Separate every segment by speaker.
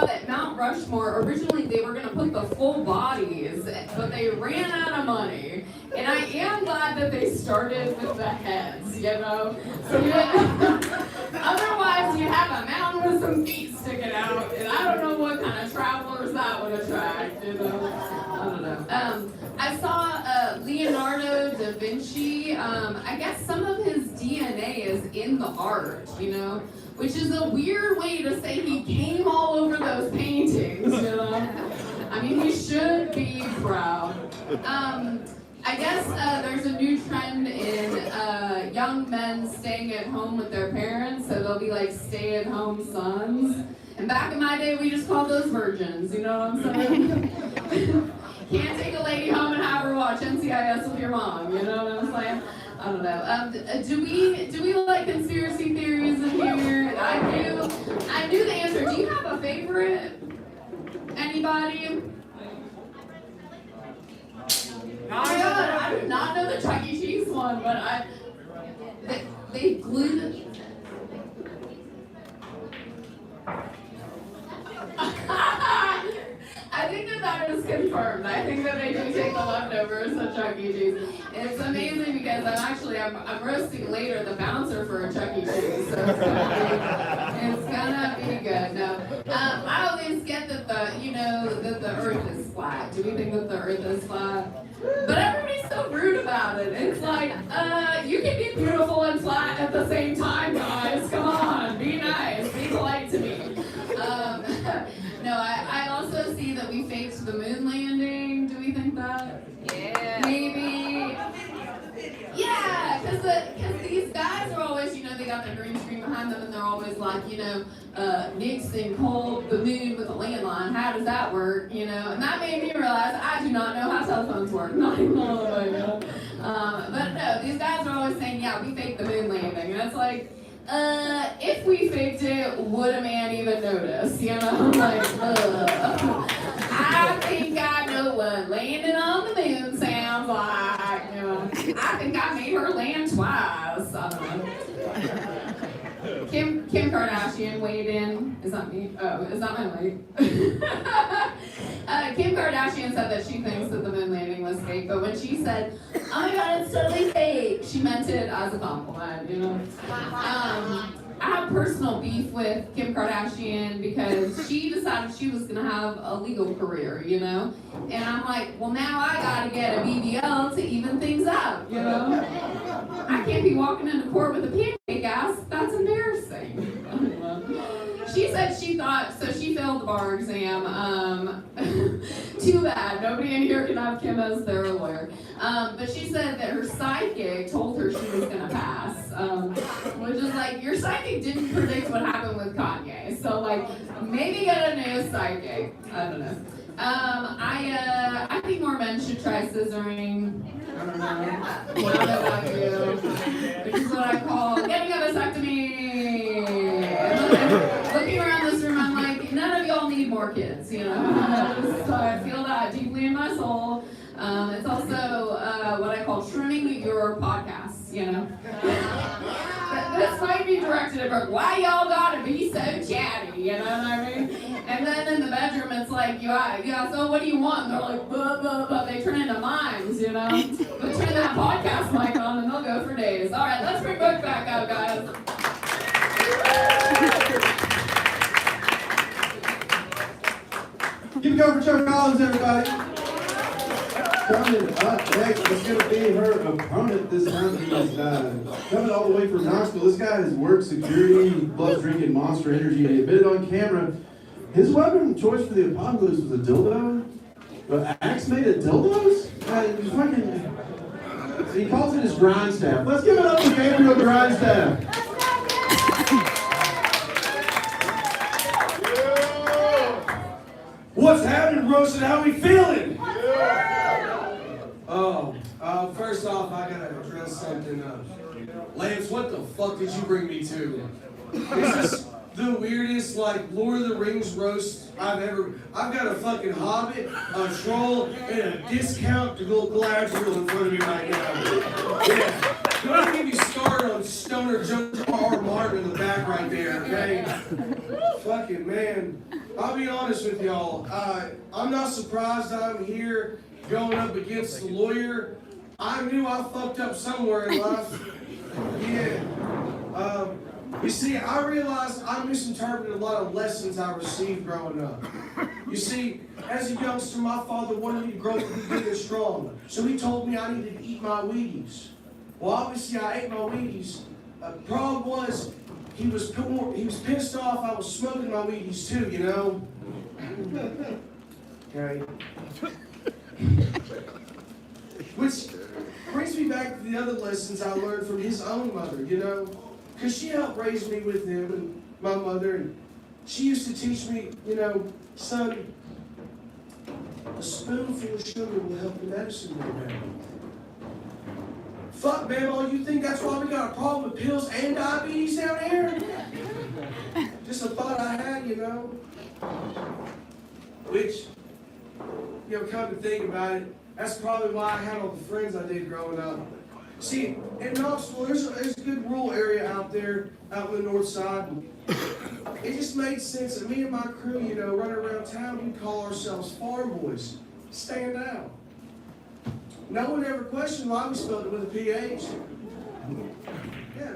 Speaker 1: saw that Mount Rushmore, originally they were going to put the full bodies, but they ran out of money. And I am glad that they started with the heads, you know? So otherwise you have a mountain with some feet sticking out, and I don't know what kind of travelers that would attract, you know? I don't know. I saw Leonardo da Vinci. I guess some of his DNA is in the art, you know? Which is a weird way to say he came all over those paintings, you know? I mean, he should be proud. I guess there's a new trend in young men staying at home with their parents, so they'll be like stay-at-home sons. And back in my day, we just called those virgins, you know what I'm saying? Can't take a lady home and have her watch NCIS with your mom, you know what I'm saying? I don't know. Do we like conspiracy theories in here? I knew the answer. Do you have a favorite? Anybody? Oh my God, I did not know the Chuck E. Cheese one, but they glued it. I think that is confirmed. I think that they do take the leftovers at Chuck E. Cheese. It's amazing because I'm roasting later the bouncer for a Chuck E. Cheese, so it's gonna be good. No, I always get that the Earth is flat. Do we think that the Earth is flat? But everybody's so rude about it. It's like, you can be beautiful and flat at the same time, guys. Come on, be nice, be polite to me. No, I also see that we faked the moon landing. Do we think that? Yeah. Maybe. Yeah, because these guys are always, they got their green screen behind them, and they're always like, Nixon called the moon with a landline. How does that work? And that made me realize I do not know how cell phones work. Not even a little bit, But no, these guys are always saying, yeah, we faked the moon landing, and it's like, if we faked it, would a man even notice? I think I know what landing on the moon sounds like. I think I made her land twice. I don't know. Kim Kardashian weighed in. Is that me? Oh, is that my light? Kim Kardashian said that she thinks that the moon landing was fake, but when she said, "Oh my God, it's totally fake," she meant it as a compliment. I have personal beef with Kim Kardashian because she decided she was gonna have a legal career, and I'm like, well, now I gotta get a BBL to even things up, I can't be walking into court with a pancake ass. That's embarrassing. She said she failed the bar exam. Too bad. Nobody in here can have Kim as their lawyer. But she said that her sidekick told her she was going to pass. Which is like, your sidekick didn't predict what happened with Kanye. So, maybe get a new sidekick. I don't know. I think more men should try scissoring. I don't know. What about you? Which is what I call getting a vasectomy. Looking around this room, I'm like, none of y'all need more kids, So I feel that deeply in my soul. It's also what I call trimming your podcasts, This might be directed at Brooke. Why y'all gotta be so chatty, you know what I mean? And then in the bedroom, it's like, yeah, so what do you want? And they're like, blah, blah, blah. They turn into mimes, But turn that podcast mic on and they'll go for days. All right, let's bring Brooke back up, guys.
Speaker 2: Keep it going for Chuck Collins, everybody. Coming up next is going to be her opponent this time. He's coming all the way from Knoxville. This guy has worked security, loves drinking Monster Energy, and he admitted on camera his weapon of choice for the apocalypse was a dildo. But Axe made a dildos? He calls it his grind staff. Let's give it up for Gabriel Grindstaff.
Speaker 3: What's happening, Roasted? How we feeling? First off, I gotta address something. Lance, what the fuck did you bring me to? Is this the weirdest, Lord of the Rings roast I've got a fucking hobbit, a troll, and a discount to go Galadriel in front of me right now. Yeah. Don't get me started heard on Stoner George R. Martin in the back right there, okay? Fucking man. I'll be honest with y'all. I'm not surprised I'm here going up against the lawyer. I knew I fucked up somewhere in life. Yeah. You see, I realized I misinterpreted a lot of lessons I received growing up. You see, as a youngster, my father wanted me to grow up to be big and strong. So he told me I needed to eat my Wheaties. Well, obviously I ate my Wheaties. The problem was, he was pissed off I was smoking my Wheaties too, you know? Okay. Which brings me back to the other lessons I learned from his own mother, you know? Because she helped raise me with him and my mother, and she used to teach me, you know, son, a spoonful of sugar will help the medicine go down. Fuck, man, you think that's why we got a problem with pills and diabetes down here? Just a thought I had, you know? Which, you know, come to think about it, that's probably why I had all the friends I did growing up. See, in Knoxville, there's a good rural area out there, out in the north side. It just made sense that me and my crew, you know, running around town, we call ourselves farm boys. Stand out. No one ever questioned why we spelled it with a PH. Yeah.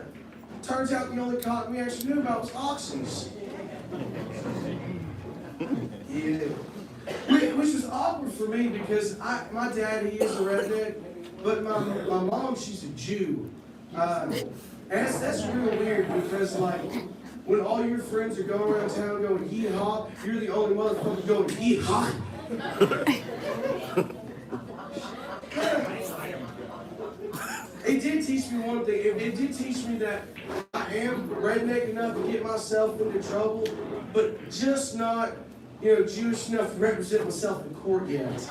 Speaker 3: Turns out the only cotton we actually knew about was oxys. Yeah. Which was awkward for me because my dad, he is a redneck, but my mom, she's a Jew. And that's real weird because, like, when all your friends are going around town going yee-haw, you're the only motherfucker going yee-haw. It did teach me one thing. It did teach me that I am redneck enough to get myself into trouble, but just not, you know, Jewish enough to represent myself in court yet.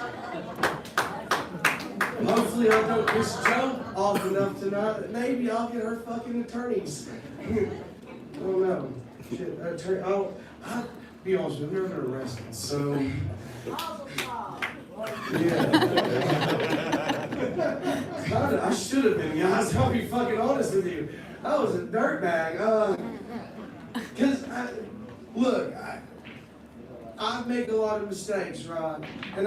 Speaker 3: Hopefully I don't piss Joe off enough tonight. Maybe I'll get her fucking attorneys. I don't know. Shit, attorney. I'll be honest with you, I've never been arrested, so. Yeah. I should have been, guys. I'll be fucking honest with you. I was a dirtbag. Cause look, I make a lot of mistakes, right? And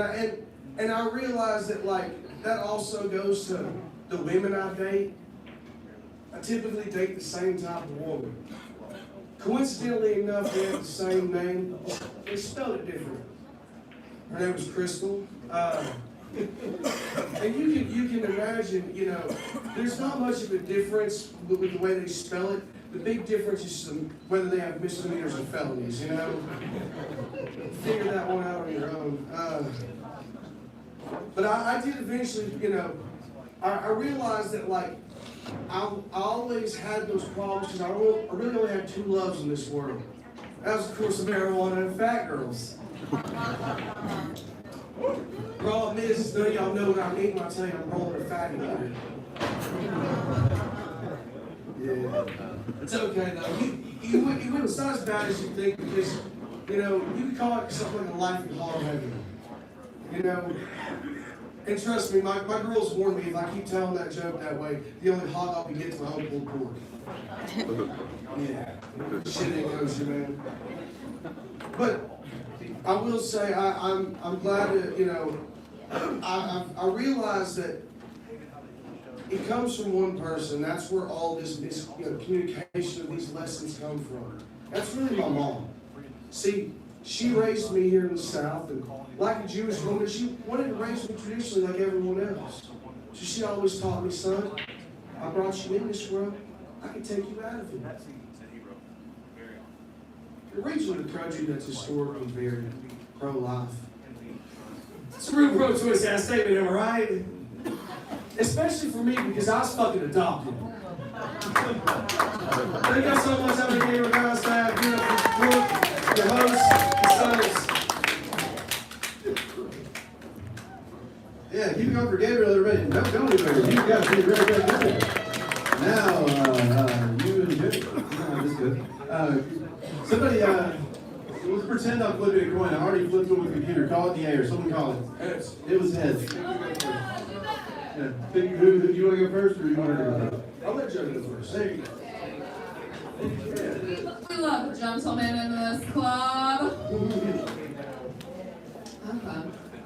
Speaker 3: I realize that, like, that also goes to the women I date. I typically date the same type of woman. Coincidentally enough, they have the same name. They spelled it different. Her name was Crystal. And you can imagine, you know, there's not much of a difference with the way they spell it. The big difference is whether they have misdemeanors or felonies, you know? Figure that one out on your own. But I did eventually, you know, I realized that, like, I always had those problems because I really only had two loves in this world. That was, of course, marijuana and fat girls. Problem is, none of y'all know what I mean when I tell you I'm rolling a fatty guy. Yeah. It's okay, though. It's not as bad as you think because, you know, you can call it something like a life in hog heaven. You know? And trust me, my girls warn me if I keep telling that joke that way, the only hog I'll be getting is my own pulled pork. Yeah. Shit ain't kosher, man. But I will say I'm glad that, you know, I realize that it comes from one person. That's where all this you know, communication of these lessons come from. That's really my mom. See, she raised me here in the South, and like a Jewish woman, she wanted to raise me traditionally like everyone else. So she always taught me, son, I brought you in this world, I can take you out of it. The region of the country that's historically very pro-life. It's a real pro-choice ass statement, am I right? Especially for me, because I was fucking adopted. Thank you so much. I'm here with our staff, beautiful Brooke, the host, the sons.
Speaker 2: Yeah, keep it going for Gabriel, everybody. Don't go anywhere. You guys did very, very good. Now, you and Jim. No, that's good. Somebody, let's pretend I'm flipping a coin. I already flipped it with a computer. Call it the air. Someone call it.
Speaker 3: Heads.
Speaker 2: It was heads. Yeah. Do you want to go first, or do you want to go first?
Speaker 3: I'll let Joe go first. There you go.
Speaker 1: We love a gentleman in this club. Okay,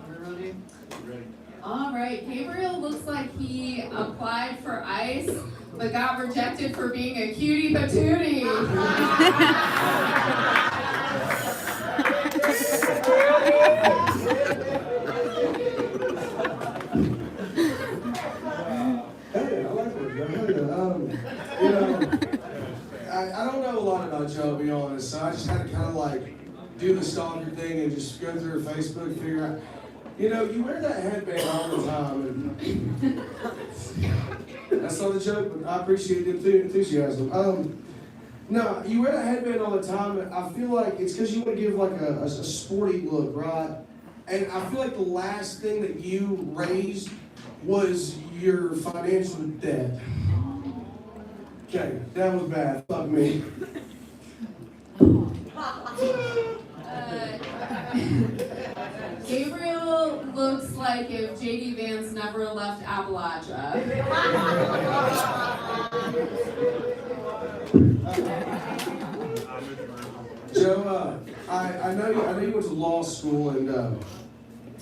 Speaker 1: we're ready? All right, Gabriel looks like he applied for ICE, but got rejected for being a cutie patootie.
Speaker 3: Hey, I like that, Joe. You know, I don't know a lot about Joe, to be honest, so I just had to kind of like do the stalker thing and just go through her Facebook and figure out, you know, you wear that headband all the time, and that's not a joke, but I appreciate the enthusiasm. No, you wear that headband all the time, and I feel like it's because you want to give like a sporty look, right? And I feel like the last thing that you raised was your financial debt. Okay, that was bad. Fuck me.
Speaker 1: Gabriel looks like if J.D. Vance never left Appalachia.
Speaker 3: Joe, I know you went to law school, and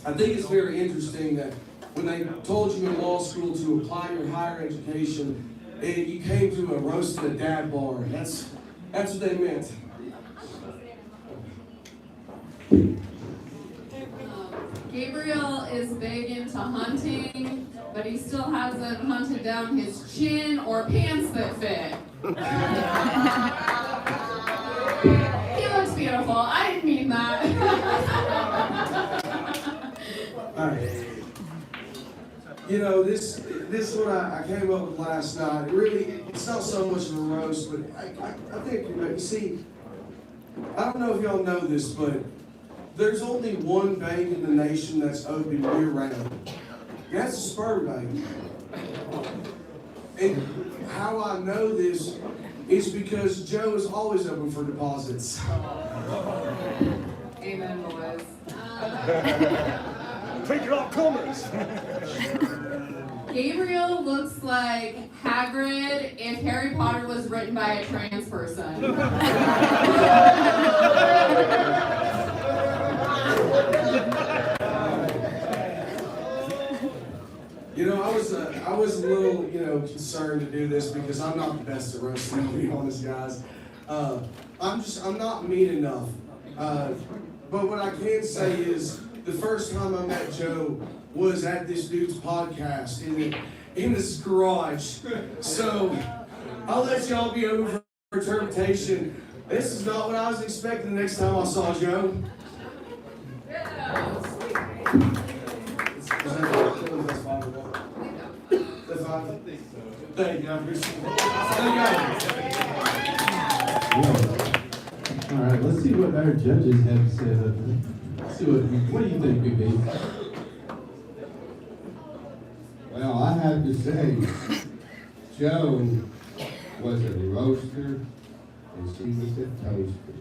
Speaker 3: I think it's very interesting that when they told you in law school to apply your higher education, and you came to a roast at a dad bar. That's what they meant.
Speaker 1: Gabriel is big into hunting, but he still hasn't hunted down his chin or pants that fit. He looks beautiful. I didn't mean that.
Speaker 3: All right. You know, this one I came up with last night. It's not so much of a roast, but I think, you see, I don't know if y'all know this, but there's only one bank in the nation that's open year-round. That's a Spur Bank. And how I know this is because Joe is always open for deposits.
Speaker 1: Amen, boys.
Speaker 4: Take it off comers.
Speaker 1: Gabriel looks like Hagrid if Harry Potter was written by a trans person.
Speaker 3: You know, I was a little, concerned to do this because I'm not the best at roasting, to be honest, guys. I'm not mean enough. But what I can say is, the first time I met Joe was at this dude's podcast in this garage. So I'll let y'all be over for interpretation. This is not what I was expecting the next time I saw Joe. Thank you. I appreciate it.
Speaker 2: All right, let's see what our judges have to say about this. Let's see what do you think, Big B?
Speaker 5: Well, I have to say, Joe was a roaster and she was a toaster.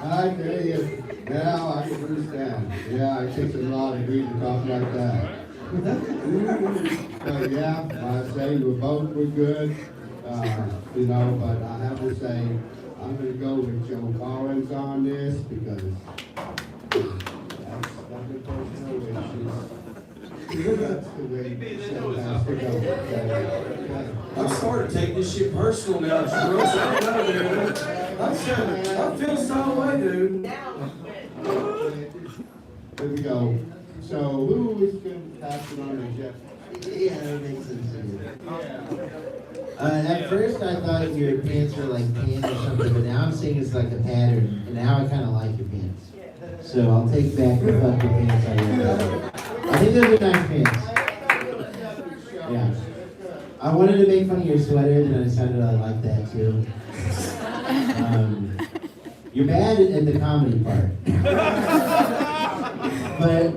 Speaker 5: I tell you, now I can understand. Yeah, I takes a lot of grief to talk like that. So yeah, I say we both were good, but I have to say, I'm gonna go with Joe Collins on this because that's the personal issues. That's the way it has to go.
Speaker 3: I'm starting to take this shit personal now. I don't know, dude. I feel some way, dude.
Speaker 5: There we go. So who is going to pass it on to Jeff?
Speaker 6: Yeah, that makes sense to me. At first I thought your pants were like pants or something, but now I'm seeing it's like a pattern, and now I kind of like your pants. So I'll take back the fucking pants I wear. I think those are nice pants. Yeah. I wanted to make fun of your sweater, then I decided I like that too. You're bad at the comedy part.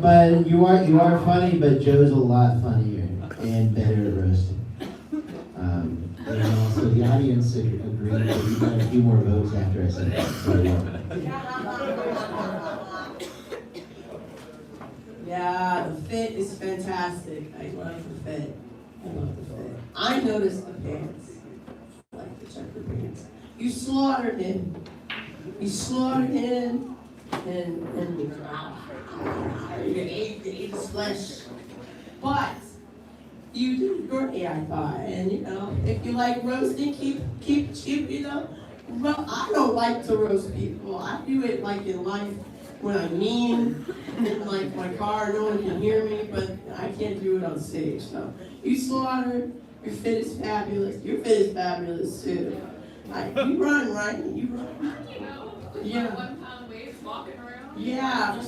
Speaker 6: But you are funny, but Joe's a lot funnier and better at roasting. And also the audience agreed that you got a few more votes after I said that. So,
Speaker 7: yeah, the fit is fantastic. I love the fit.
Speaker 4: I love the fit. I noticed the pants. I like the checker pants. You slaughtered him. You slaughtered him and you ate his flesh. But you did great, I thought. And you know, if you like roasting, keep you know. Well, I don't like to roast people. I do it like in life when I mean, in like my car, no one can hear me, but I can't do it on stage. So you slaughtered. Your fit is fabulous. Your fit is fabulous too. You run, right? You run. Yeah.
Speaker 1: 1 pound weights walking around.
Speaker 4: Yeah.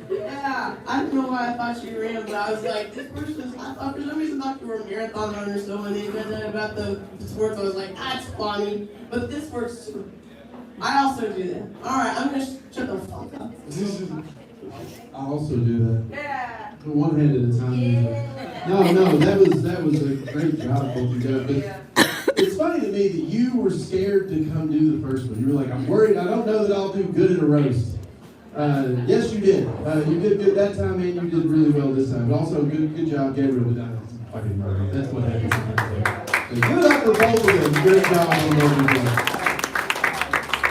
Speaker 4: Yeah. I don't know why I thought you ran, but I was like, this person. I thought for some reason I thought you were a marathon runner. So when they said that about the sports, I was like, that's funny. But this works too. I also do that. All right, I'm gonna shut the fuck up.
Speaker 2: I also do that.
Speaker 4: Yeah.
Speaker 2: One hand at a time.
Speaker 4: Yeah.
Speaker 2: No, that was a great job, both you guys. But it's funny to me that you were scared to come do the first one. You were like, I'm worried. I don't know that I'll do good at a roast. Yes, you did. You did good that time, and you did really well this time. But also, good job, Gabriel. But fucking murder. That's what happens sometimes. Good luck with both of them. Great job on both of them.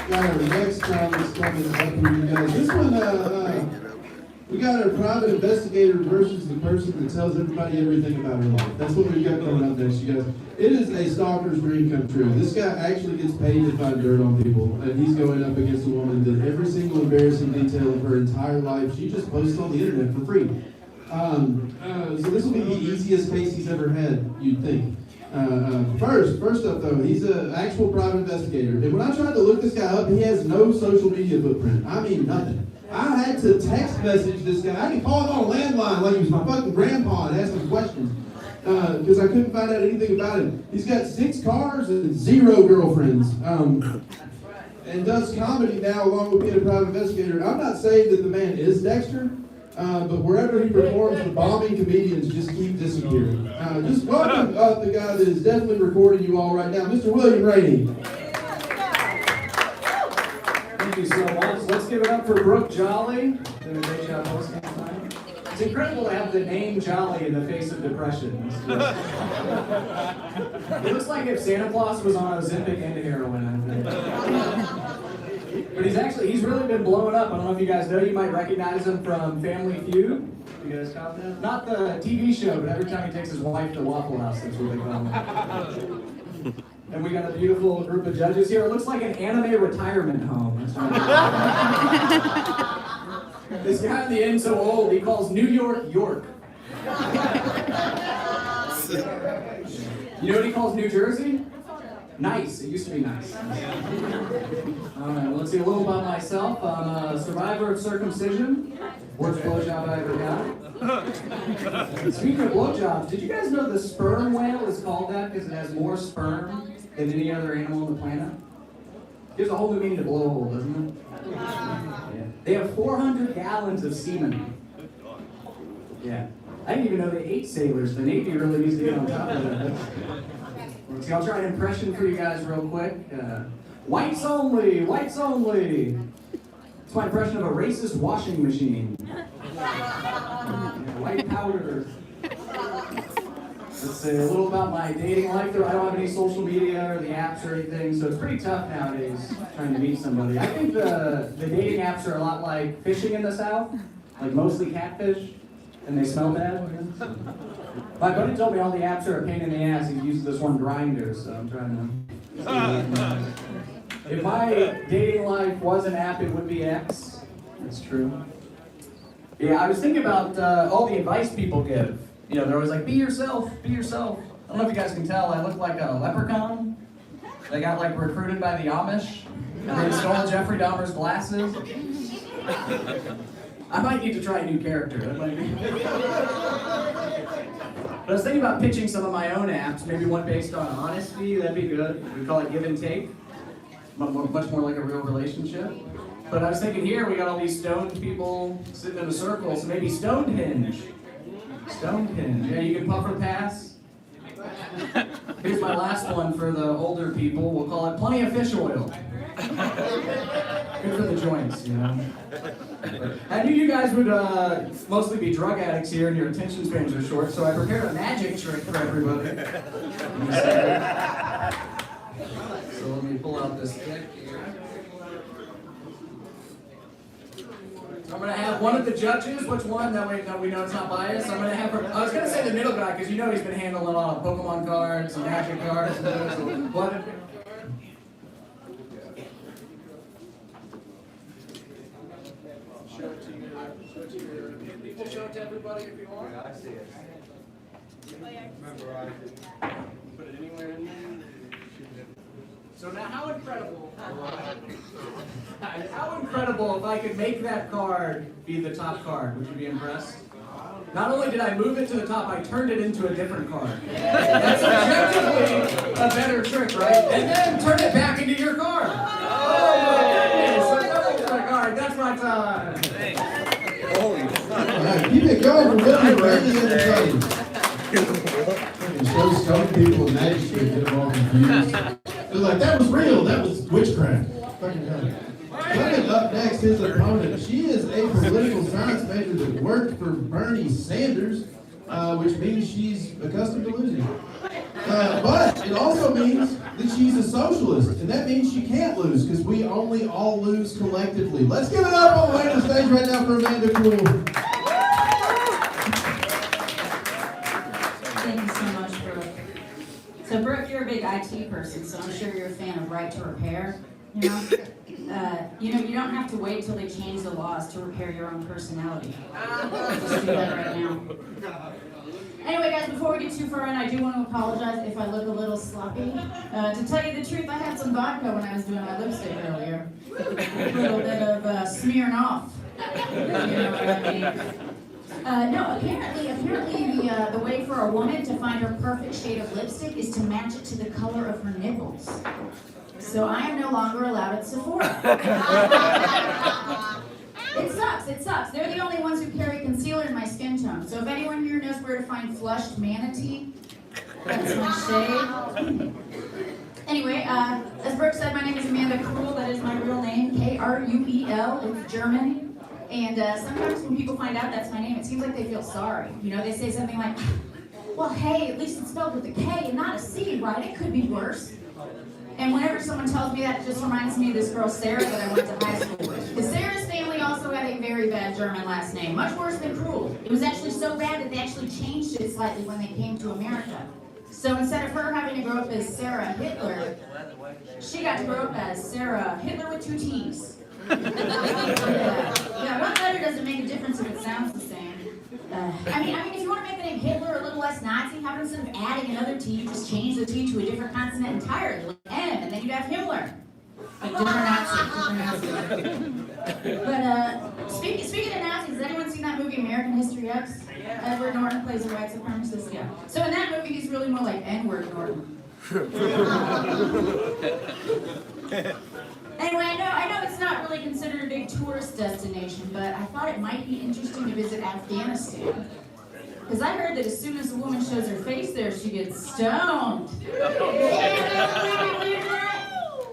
Speaker 2: Got our next challenge coming up here, you guys. This one, we got our private investigator versus the person that tells everybody everything about her life. That's what we've got coming up next, you guys. It is a stalker's dream come true. This guy actually gets paid to find dirt on people, and he's going up against a woman that every single embarrassing detail of her entire life, she just posts on the internet for free. So this will be the easiest case he's ever had, you'd think. First up though, he's an actual private investigator. And when I tried to look this guy up, he has no social media footprint. I mean, nothing. I had to text message this guy. I had to call him on a landline like he was my fucking grandpa and ask him questions. Because I couldn't find out anything about him. He's got 6 cars and 0 girlfriends. And does comedy now along with being a private investigator. I'm not saying that the man is Dexter. But wherever he performs, the bombing comedians just keep disappearing. Just welcome up the guy that is definitely recording you all right now, Mr. William Rainey.
Speaker 7: Thank you so much. Let's give it up for Brooke Jolly. Doing a great job hosting tonight. It's incredible to have the name Jolly in the face of depression. It looks like if Santa Claus was on Ozempic and heroin, I think. But he's really been blowing up. I don't know if you guys know, you might recognize him from Family Feud. You guys caught that? Not the TV show, but every time he takes his wife to Waffle House, that's what they call him. And we got a beautiful group of judges here. It looks like an anime retirement home. This guy in the end so old, he calls New York, York. You know what he calls New Jersey? Nice. It used to be nice. All right, well, let's see a little about myself. I'm a survivor of circumcision. Worst blowjob I ever got. Speaking of blowjobs, did you guys know the sperm whale is called that because it has more sperm than any other animal on the planet? Gives a whole new meaning to blowhole, doesn't it? Yeah. They have 400 gallons of semen. Yeah. I didn't even know they ate sailors. The Navy really needs to get on top of that. See, I'll try an impression for you guys real quick. Whites only, whites only. It's my impression of a racist washing machine. White powder. Let's say a little about my dating life. I don't have any social media or the apps or anything, so it's pretty tough nowadays trying to meet somebody. I think the dating apps are a lot like fishing in the South, like mostly catfish, and they smell bad. My buddy told me all the apps are a pain in the ass. He uses this one Grindr, so I'm trying to. If my dating life was an app, it would be X. That's true. Yeah, I was thinking about all the advice people give. You know, they're always like, be yourself, be yourself. I don't know if you guys can tell, I look like a leprechaun. They got like recruited by the Amish, and they stole Jeffrey Dahmer's glasses. I might need to try a new character. That might be. But I was thinking about pitching some of my own apps, maybe one based on honesty, that'd be good. We call it Give and Take. Much more like a real relationship. But I was thinking here, we got all these stoned people sitting in a circle, so maybe Stonehenge. Stonehenge. Yeah, you can puff or pass. Here's my last one for the older people. We'll call it Plenty of Fish Oil. Good for the joints, you know. I knew you guys would mostly be drug addicts here and your attention spans are short, so I prepared a magic trick for everybody. So let me pull out this deck here. So I'm going to have one of the judges, which one? That way we know it's not biased. I'm going to have her, I was going to say the middle guy, because you know he's been handling a lot of Pokemon cards and magic cards and those. So what? Show it to your people, show it to everybody if you want.
Speaker 3: I see it.
Speaker 8: Memorize it.
Speaker 3: Put it anywhere in there.
Speaker 7: So now how incredible if I could make that card be the top card? Would you be impressed? Not only did I move it to the top, I turned it into a different card. That's objectively a better trick, right? And then turn it back into your card. Oh my goodness, a double trick. All right, that's my time.
Speaker 2: Alright, keep it going for William Randy and the Train. And show some people in that shit get them all confused. They're like, that was real, that was witchcraft. Fucking hell. Coming up next, his opponent. She is a political science major that worked for Bernie Sanders, which means she's accustomed to losing. But it also means that she's a socialist, and that means she can't lose, because we only all lose collectively. Let's give it up all the way to the stage right now for Amanda Cool.
Speaker 9: Thank you so much, Brooke. So, Brooke, you're a big IT person, so I'm sure you're a fan of right to repair. You know, you don't have to wait till they change the laws to repair your own personality. Just do that right now. Anyway, guys, before we get too far in, I do want to apologize if I look a little sloppy. To tell you the truth, I had some vodka when I was doing my lipstick earlier. A little bit of smearing off. You know what I mean? No, apparently the way for a woman to find her perfect shade of lipstick is to match it to the color of her nipples. So I am no longer allowed at Sephora. It sucks. They're the only ones who carry concealer in my skin tone. So if anyone here knows where to find flushed manatee, that's my shade. Anyway, as Brooke said, my name is Amanda Kruel. That is my real name, K-R-U-E-L. It's German. And sometimes when people find out that's my name, it seems like they feel sorry. You know, they say something like, well, hey, at least it's spelled with a K and not a C, right? It could be worse. And whenever someone tells me that, it just reminds me of this girl, Sarah, that I went to high school with. Because Sarah's family also had a very bad German last name, much worse than Kruel. It was actually so bad that they actually changed it slightly when they came to America. So instead of her having to grow up as Sarah Hitler, she got to grow up as Sarah Hitler with 2 T's. Yeah, one letter doesn't make a difference if it sounds the same. I mean, if you want to make the name Hitler a little less Nazi, how about instead of adding another T, you just change the T to a different consonant entirely, like M, and then you'd have Himmler. Like different Nazi. But speaking of Nazis, has anyone seen that movie American History X? Edward Norton plays a white supremacist. Yeah. So in that movie, he's really more like N-word Norton. Anyway, I know it's not really considered a big tourist destination, but I thought it might be interesting to visit Afghanistan. Because I heard that as soon as a woman shows her face there, she gets stoned.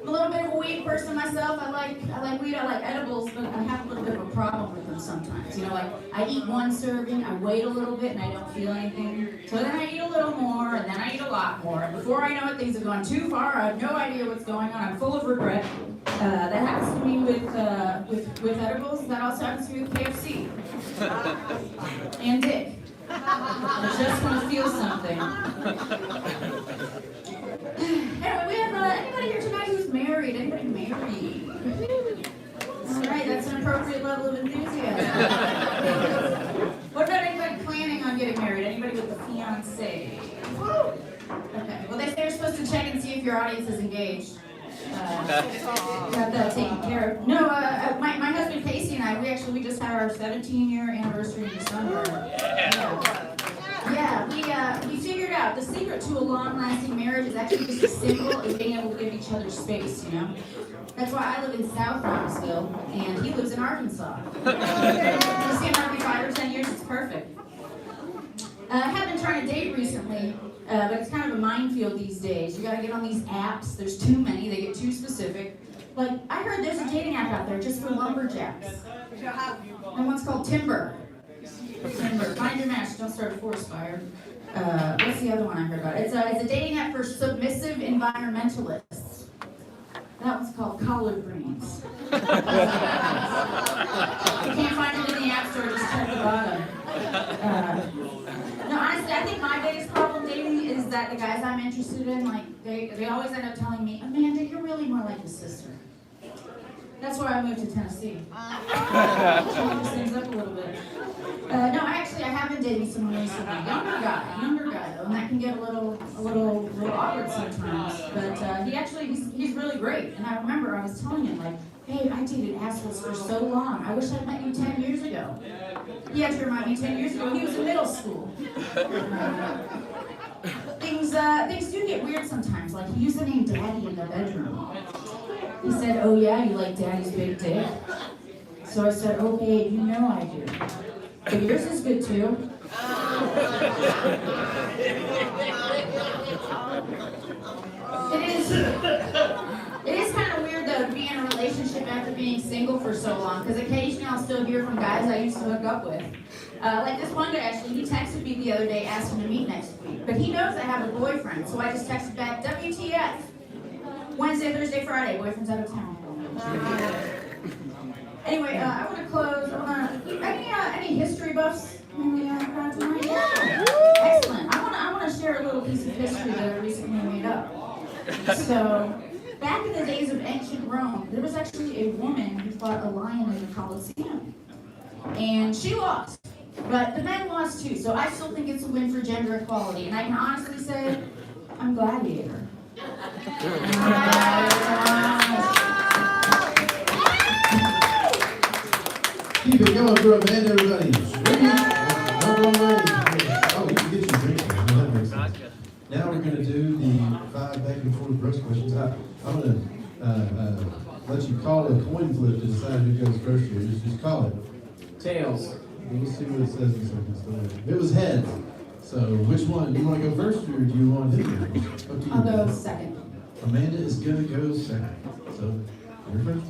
Speaker 9: I'm a little bit of a weed person myself. I like weed, I like edibles, but I have a little bit of a problem with them sometimes. You know, like I eat one serving, I wait a little bit, and I don't feel anything. So then I eat a little more, and then I eat a lot more. And before I know it, things have gone too far. I have no idea what's going on. I'm full of regret. That happens to me with edibles. That also happens to me with KFC. And dick. I just want to feel something. Anyway, we have anybody here tonight who's married? Anybody married? All right, that's an appropriate level of enthusiasm. What about anybody planning on getting married? Anybody with a fiancé? Okay, well they say you're supposed to check and see if your audience is engaged. Have that taken care of. No, my husband Casey and I, we just had our 17-year anniversary in December. Yeah, we figured out the secret to a long-lasting marriage is actually just as simple as being able to give each other space, you know? That's why I live in South Knoxville, and he lives in Arkansas. We'll see him every 5 or 10 years, it's perfect. I have been trying to date recently, but it's kind of a minefield these days. You gotta get on these apps. There's too many. They get too specific. Like, I heard there's a dating app out there just for lumberjacks. And one's called Timber. Timber. Find your match. Don't start a forest fire. What's the other one I heard about? It's a dating app for submissive environmentalists. That one's called Collard Greens. You can't find it in the app store, just check the bottom. No, honestly, I think my biggest problem dating is that the guys I'm interested in, like, they always end up telling me, Amanda, you're really more like a sister. That's why I moved to Tennessee. Change things up a little bit. No, I have been dating someone recently. Younger guy though, and that can get a little awkward sometimes. But he's really great. And I remember I was telling him, like, hey, I dated assholes for so long. I wish I'd met you 10 years ago. He had to remind me 10 years ago he was in middle school. Things do get weird sometimes. Like, he used the name Daddy in the bedroom. He said, oh yeah, you like Daddy's big dick? So I said, oh babe, you know I do. But yours is good too. It is kind of weird though to be in a relationship after being single for so long, because occasionally I'll still hear from guys I used to hook up with. Like this one guy actually, he texted me the other day asking to meet next week. But he knows I have a boyfriend, so I just texted back, WTF. Wednesday, Thursday, Friday, boyfriend's out of town. Anyway, I want to close. Any history buffs in the crowd tonight? Yeah. Excellent. I want to share a little piece of history that I recently made up. So, back in the days of ancient Rome, there was actually a woman who fought a lion in the Colosseum, and she lost. But the men lost too. So I still think it's a win for gender equality, and I can honestly say, I'm gladiator.
Speaker 2: Keep it going for Amanda, everybody. Number one lady. Oh, we can get you drinking. That makes sense. Now we're going to do the 5 back and forth Brooks questions. I'm going to let you call a coin flip to decide who goes first here. Just call it.
Speaker 7: Tails.
Speaker 2: We'll see what it says in a second. It was heads. So which one? Do you want to go first or do you want him to go? Up to you.
Speaker 9: I'll go second.
Speaker 2: Amanda is going to go second. So, you're first.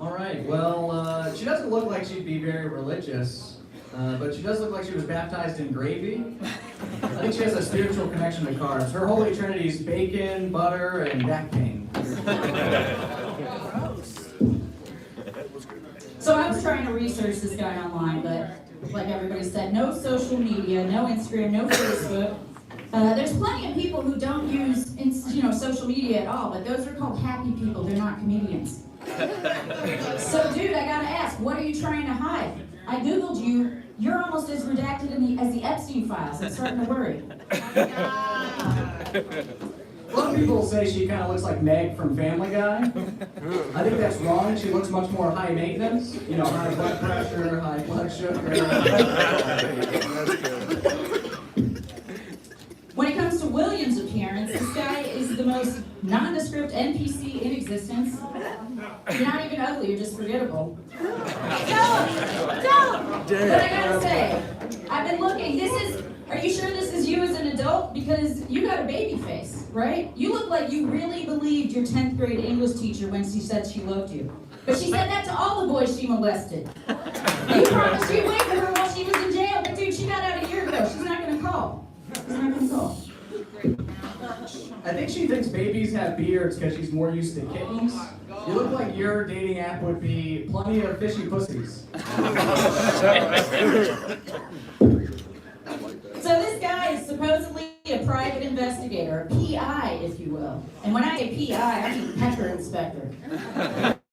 Speaker 7: All right, well, she doesn't look like she'd be very religious, but she does look like she was baptized in gravy. I think she has a spiritual connection to carbs. Her holy trinity is bacon, butter, and back pain.
Speaker 9: So I was trying to research this guy online, but like everybody said, no social media, no Instagram, no Facebook. There's plenty of people who don't use social media at all, but those are called happy people. They're not comedians. So, dude, I gotta ask, what are you trying to hide? I googled you. You're almost as redacted as the Epstein files. I'm starting to worry.
Speaker 7: A lot of people say she kind of looks like Meg from Family Guy. I think that's wrong. She looks much more high maintenance. You know, high blood pressure, high blood sugar.
Speaker 9: When it comes to William's appearance, this guy is the most nondescript NPC in existence. You're not even ugly, you're just forgettable. Don't! But I gotta say, I've been looking, are you sure this is you as an adult? Because you got a baby face, right? You look like you really believed your 10th grade English teacher when she said she loved you. But she said that to all the boys she molested. You promised you'd wait for her while she was in jail, but dude, she got out a year ago. She's not gonna call.
Speaker 7: I think she thinks babies have beards because she's more used to kittens. You look like your dating app would be plenty of fishy pussies.
Speaker 9: So this guy is supposedly a private investigator, a PI, if you will. And when I say PI, I mean Pecker Inspector.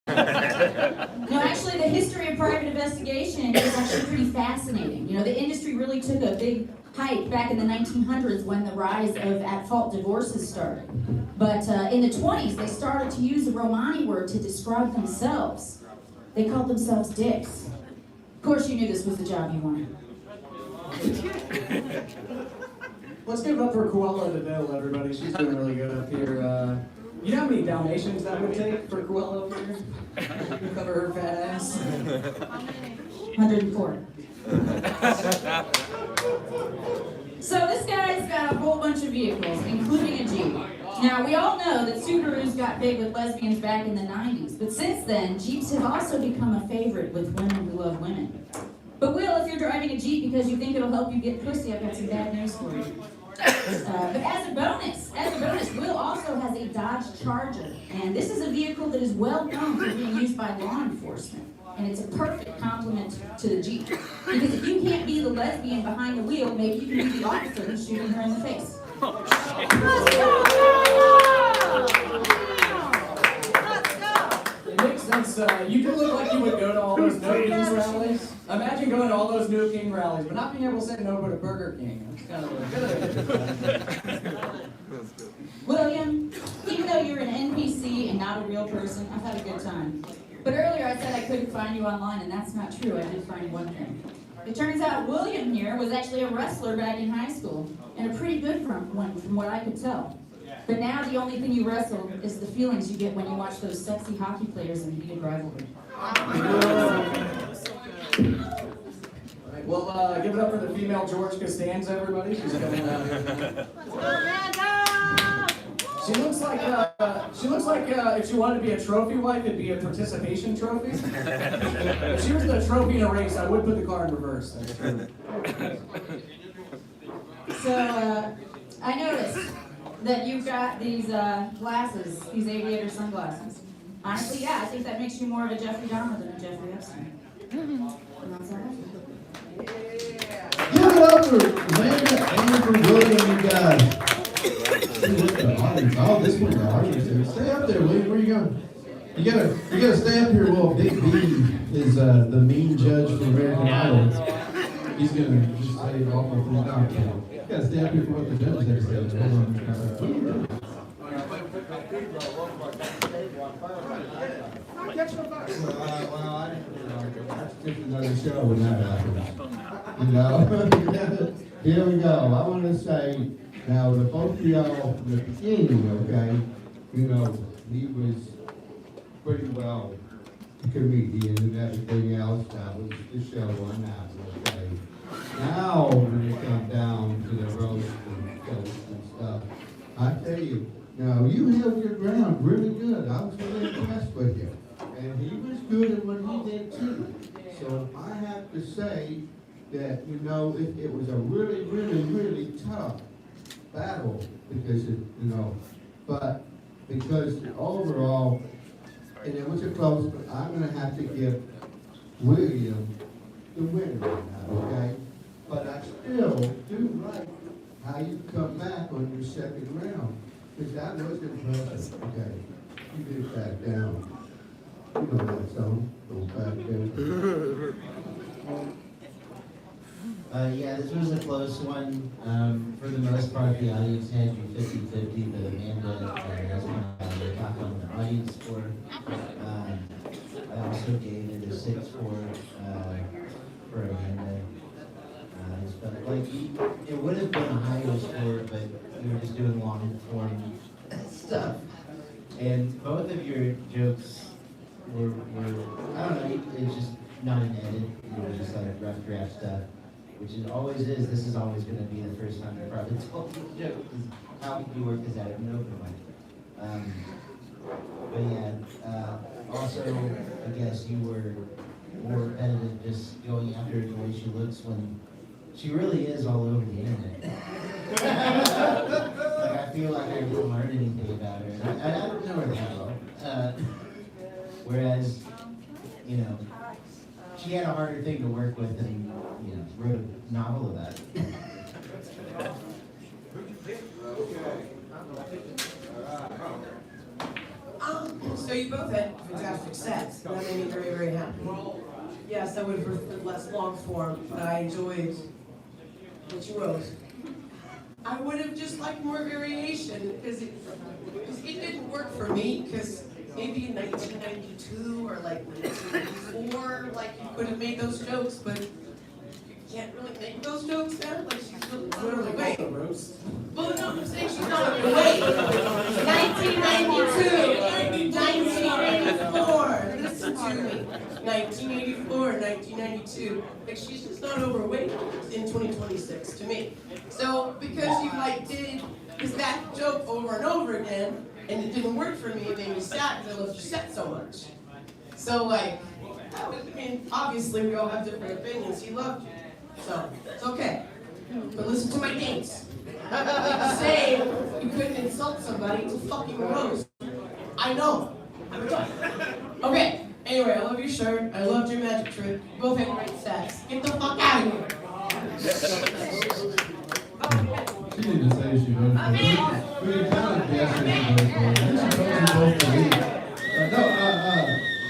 Speaker 9: No, actually, the history of private investigation is actually pretty fascinating. You know, the industry really took a big hike back in the 1900s when the rise of at-fault divorces started. But in the 20s, they started to use the Romani word to describe themselves. They called themselves dicks. Of course, you knew this was the job you wanted.
Speaker 7: Let's give it up for Cruella de Vil, everybody. She's doing really good up here. You know how many Dalmatians that would take for Cruella over here? To cover her fat ass?
Speaker 9: 104. So this guy's got a whole bunch of vehicles, including a Jeep. Now, we all know that Subarus got big with lesbians back in the 90s, but since then, Jeeps have also become a favorite with women who love women. But Will, if you're driving a Jeep because you think it'll help you get pussy, I've got some bad news for you. But as a bonus, Will also has a Dodge Charger, and this is a vehicle that is well known for being used by law enforcement. And it's a perfect complement to the Jeep. Because if you can't be the lesbian behind the wheel, maybe you can be the officer who's shooting her in the face.
Speaker 7: It makes sense. You do look like you would go to all those No Kings rallies. Imagine going to all those No King rallies, but not being able to say no to Burger King. That's kind of good.
Speaker 9: William, even though you're an NPC and not a real person, I've had a good time. But earlier I said I couldn't find you online, and that's not true. I did find one thing. It turns out William here was actually a wrestler back in high school, and a pretty good one from what I could tell. But now the only thing you wrestle is the feelings you get when you watch those sexy hockey players in heated rivalry.
Speaker 7: Alright, well, give it up for the female George Costanza, everybody. She's coming out here. She looks like if she wanted to be a trophy wife, it'd be a participation trophy. If she was the trophy in a race, I would put the car in reverse. That's true.
Speaker 9: So, I noticed that you've got these glasses, these aviator sunglasses. Honestly, yeah, I think that makes you more of a Jeffrey Dahmer than a Jeffrey Epstein. And that's how I feel.
Speaker 2: Give it up for Amanda and for William, you guys. Oh, this one, the audience. Stay up there, William. Where you going? You gotta stay up here while Big B is the mean judge for American Idol. He's gonna just say awful things. No, you gotta stay up here for what the judge has to say. Hold on. What are you doing?
Speaker 5: That's just another show when that happens. Here we go. I want to say, now, the both of y'all, in the beginning, okay, he was pretty well a comedian and everything else. That was the show on that, okay. Now, when it comes down to the roast and jokes and stuff, I tell you, now, you held your ground really good. I was really impressed with you. And he was good at what he did too. So I have to say that, it was a really, really, really tough battle because but because overall, and it was a close, but I'm gonna have to give William the winner on that, okay? But I still do like how you come back on your second round, because that was impressive, okay? You did back down. You know that song, Go Back Down.
Speaker 6: Yeah, this was a close one. For the most part, the audience had you 50-50, but Amanda has one top on the audience score. I also gave it a 6 for Amanda. But it would have been a higher score, but we were just doing long form stuff. And both of your jokes were I don't know, it's just not an edit. It was just like rough draft stuff. Which it always is. This is always going to be the first time you probably told the joke. How could you work this out of an open mic? But yeah, also, I guess you were more repetitive just going after her the way she looks when she really is all over the internet. Like, I feel like I didn't learn anything about her. And I don't know her that well. Whereas, she had a harder thing to work with and, wrote a novel about it.
Speaker 4: So you both had fantastic sets. That made me very, very happy. Yes, I would have preferred less long form, but I enjoyed what you wrote. I would have just liked more variation because it didn't work for me because maybe in 1992 or like 1994, like you could have made those jokes, but you can't really make those jokes now. Like she's really not on the way. Well, no, I'm saying she's not on the way. 1992, 1984. Listen to me. 1984, 1992. Like she's just not overweight in 2026 to me. So because you like did this that joke over and over again, and it didn't work for me. It made me sad because I loved Gisette so much. So like, I mean, obviously we all have different opinions. He loved you, so it's okay. But listen to my names. Say you couldn't insult somebody, it's a fucking roast. I know. I'm a tough. Okay. Anyway, I love your shirt. I loved your magic trick. You both had great sex. Get the fuck out of here.
Speaker 2: She didn't say she voted for it. We can kind of guess that she voted for it. I think she told you both to leave.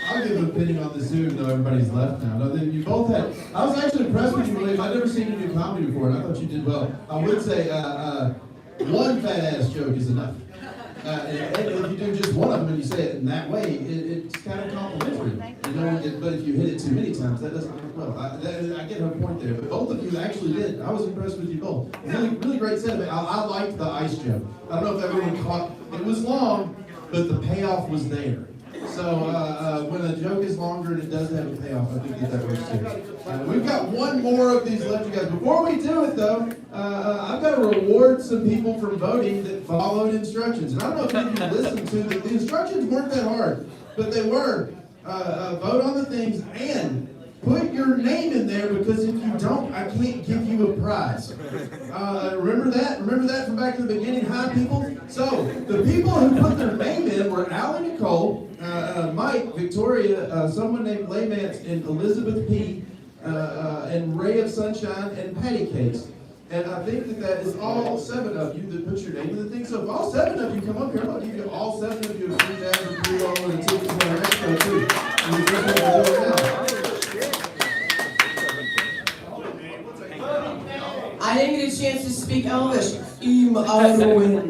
Speaker 2: I'll give an opinion on this too, even though everybody's left now. No, then you both had. I was actually impressed with you, William. I've never seen you do comedy before, and I thought you did well. I would say one fat ass joke is enough. And if you do just one of them and you say it in that way, it's kind of complimentary. You know, but if you hit it too many times, that doesn't work well. I get her point there. But both of you actually did. I was impressed with you both. Really, really great sentiment. I liked the ice joke. I don't know if everyone caught. It was long, but the payoff was there. So when a joke is longer and it does have a payoff, I think that works too. We've got one more of these left, you guys. Before we do it though, I've got to reward some people for voting that followed instructions. And I don't know if you listened to the instructions weren't that hard, but they were. Vote on the things and put your name in there, because if you don't, I can't give you a prize. Remember that? Remember that from back in the beginning, huh, people? So, the people who put their name in were Allie Nicole, Mike, Victoria, someone named Laymance, and Elizabeth P., and Ray of Sunshine, and Patty Cakes. And I think that is all 7 of you that put your name in the thing. So if all 7 of you come up here, I'm going to give you all 7 of you a free dab and $3 and a ticket for our expo too. And you just have to do it now.
Speaker 4: I didn't get a chance to speak Elvish. Im Arwen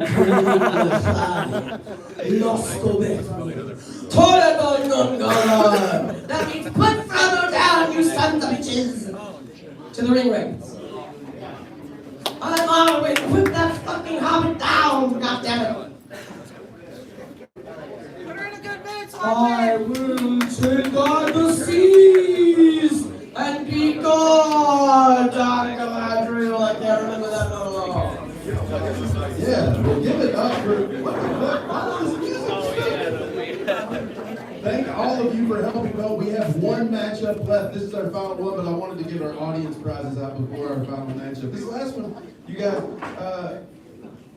Speaker 4: That means put Frodo down, you sons of bitches. To the ring. I'm Arwen, put that fucking hobbit down, goddammit. I will take on the seas and be God. Dr. Madrigal, I can't remember that no more.
Speaker 2: Yeah, well, give it up for what the fuck? Why does music stop? Thank all of you for helping vote. We have one matchup left. This is our final one, but I wanted to give our audience prizes out before our final matchup. This last one, you guys,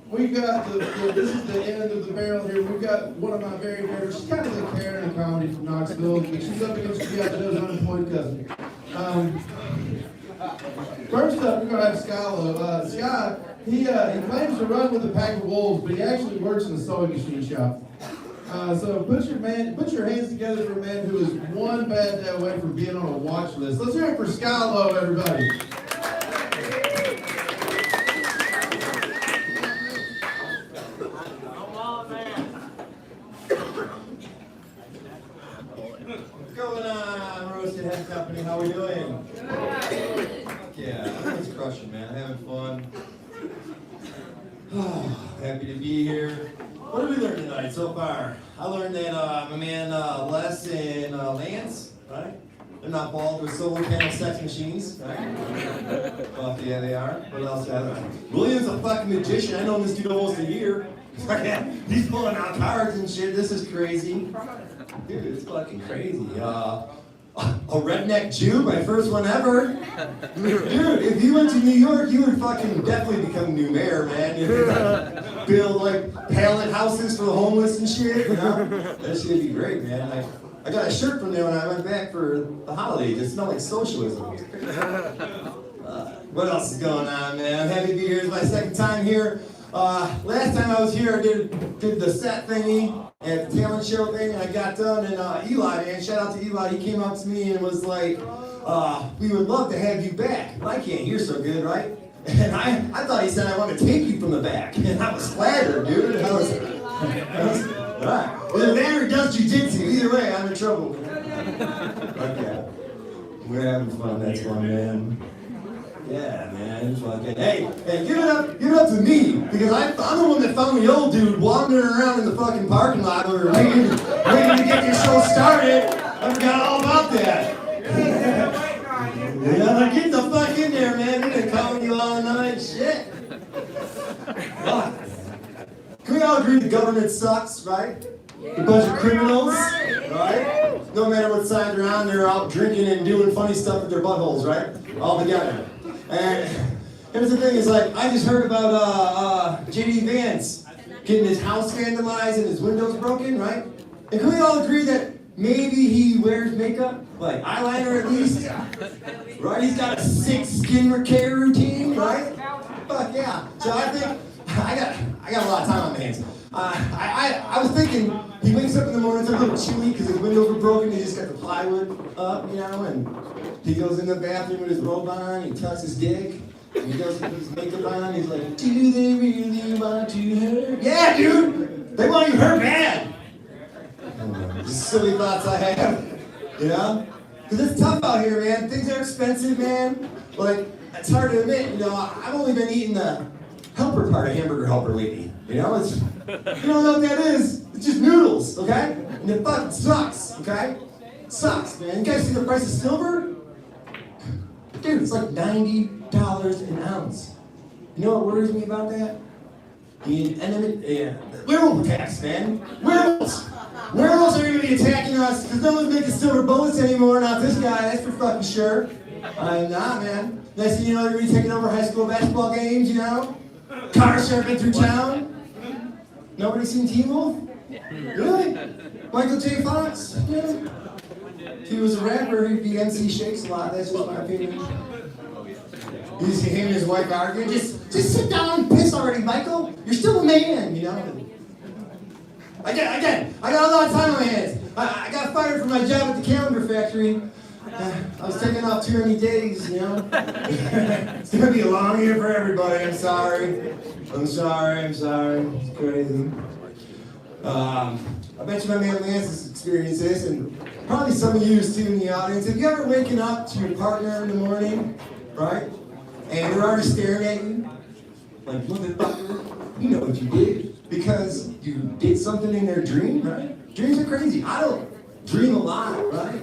Speaker 2: we've got this is the end of the barrel here. We've got one of my very favorite, she's kind of the Karen of comedy from Knoxville, but she's up against G.I. Joe's unemployed cousin. First up, we're going to have Skylo. Sky, he claims to run with a pack of wolves, but he actually works in a sewing machine shop. So put your hands together for a man who is one bad day away from being on a watch list. Let's hear it for Skylo, everybody.
Speaker 8: What's going on, Roasted Head Company? How are we doing? Yeah, I'm just crushing, man. Having fun. Happy to be here. What did we learn tonight so far? I learned that my man Les and Lance, right? They're not bald with solar panel sex machines, right? Well, yeah, they are. What else? William's a fucking magician. I know this dude almost a year. He's pulling out cards and shit. This is crazy. Dude, it's fucking crazy. A redneck Jew, my first one ever. Dude, if you went to New York, you would fucking definitely become new mayor, man. You'd build like pallet houses for the homeless and shit, you know? That shit would be great, man. I got a shirt from there when I went back for the holidays. It smelled like socialism. What else is going on, man? I'm happy to be here. It's my second time here. Last time I was here, I did the set thingy at the talent show thing, and I got done, and Eli, man, shout out to Eli, he came up to me and was like, we would love to have you back. But I can't hear so good, right? And I thought he said I want to take you from the back, and I was flattered, dude. I was right. Well, Vander does jujitsu. Either way, I'm in trouble. Okay. We're having fun, that's fun, man. Yeah, man, it's fucking. Hey, give it up to me, because I'm the one that found the old dude wandering around in the fucking parking lot where we were waiting to get your show started. I forgot all about that. Yeah, get the fuck in there, man. We've been calling you all night. Shit. Fuck. agree the government sucks, right? A bunch of criminals, right? No matter what side they're on, they're out drinking and doing funny stuff with their buttholes, right? All together. And here's the thing, is like, I just heard about J.D. Vance getting his house vandalized and his windows broken, right? And can we all agree that maybe he wears makeup? Like eyeliner at least? Right? He's got a sick skin care routine, right? Fuck yeah. So I think, I got a lot of time on my hands. I was thinking, he wakes up in the morning, it's a little chilly because his windows were broken, he just got the plywood up, you know, and he goes in the bathroom with his robe on, he tucks his dick, and he goes with his makeup on, he's like, do they really want to hurt? Yeah, dude! They want you hurt bad! Just silly thoughts I have, you know? Because it's tough out here, man. Things are expensive, man. Like, it's hard to admit, you know, I've only been eating the helper part of Hamburger Helper lately. You know, you don't know what that is? It's just noodles, okay? And it fucking sucks, okay? It sucks, man. You guys see the price of silver? Dude, it's like $90 an ounce. You know what worries me about that? The werewolf attacks, man. Werewolves! Werewolves are gonna be attacking us because no one's making silver bullets anymore. Not this guy, that's for fucking sure. I'm not, man. Next thing you know, they're gonna be taking over high school basketball games, you know? Cars surfing through town. Nobody seen Teen Wolf? Really? Michael J. Fox? Yeah. If he was a rapper, he'd be MC Shakes a lot. That's just my opinion. You see him and his wife arguing. Just sit down and piss already, Michael. You're still a man, you know? Again, I got a lot of time on my hands. I got fired from my job at the calendar factory. I was taking off too many days, you know? It's gonna be a long year for everybody. I'm sorry. It's crazy. I bet you my man Lance has experienced this, and probably some of you too in the audience. Have you ever waken up to your partner in the morning, right? And they're already staring at you? Like, motherfucker, you know what you did. Because you did something in their dream, right? Dreams are crazy. I don't dream a lot, right?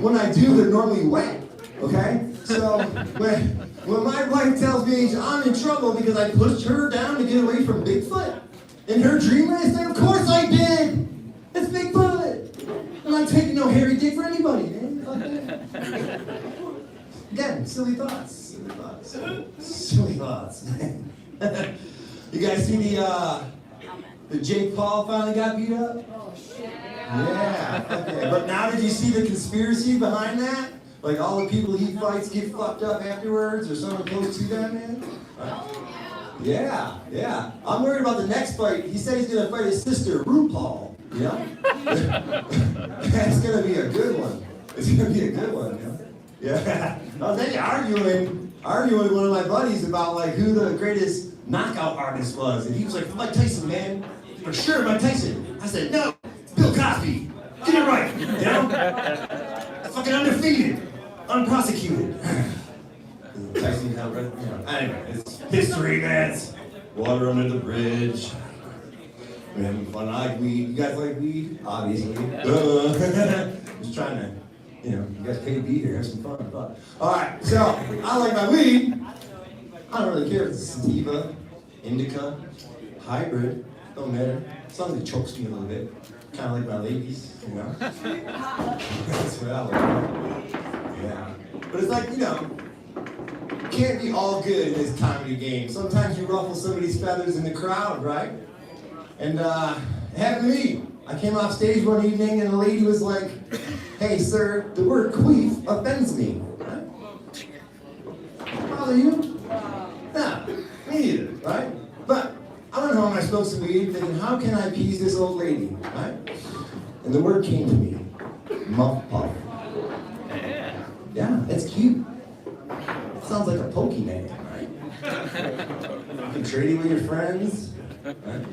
Speaker 8: When I do, they're normally wet, okay? So when my wife tells me I'm in trouble because I pushed her down to get away from Bigfoot, in her dream last night, of course I did! It's Bigfoot! I'm not taking no hairy dick for anybody, man. Fuck that. Again, silly thoughts. You guys see the Jake Paul finally got beat up?
Speaker 9: Oh, shit.
Speaker 8: Yeah, okay. But now did you see the conspiracy behind that? Like all the people he fights get fucked up afterwards or someone close to that, man? Yeah. I'm worried about the next fight. He said he's gonna fight his sister, RuPaul. You know? That's gonna be a good one. It's gonna be a good one, you know? Yeah. I was actually arguing with one of my buddies about like who the greatest knockout artist was, and he was like, Mike Tyson, man. For sure, Mike Tyson. I said, no, Bill Cosby. Get it right, you know? Fucking undefeated, unprosecuted. Tyson, anyway, it's history, man. It's water under the bridge. We're having fun. I like weed. You guys like weed? Obviously. Just trying to, you guys pay to be here, have some fun. But. All right, so I like my weed. I don't really care if it's sativa, indica, hybrid, don't matter. As long as it chokes me a little bit. Kind of like my ladies, you know? That's what I like. Yeah. But it's like, can't be all good in this comedy game. Sometimes you ruffle somebody's feathers in the crowd, right? And it happened to me. I came off stage one evening and the lady was like, hey, sir, the word queef offends me. Right? Bother you? Nah, me either, right? But I went home, I smoked some weed, thinking, how can I appease this old lady, right? And the word came to me, muff puff. Yeah, it's cute. It sounds like a Pokemon, right? You can trade it with your friends, right?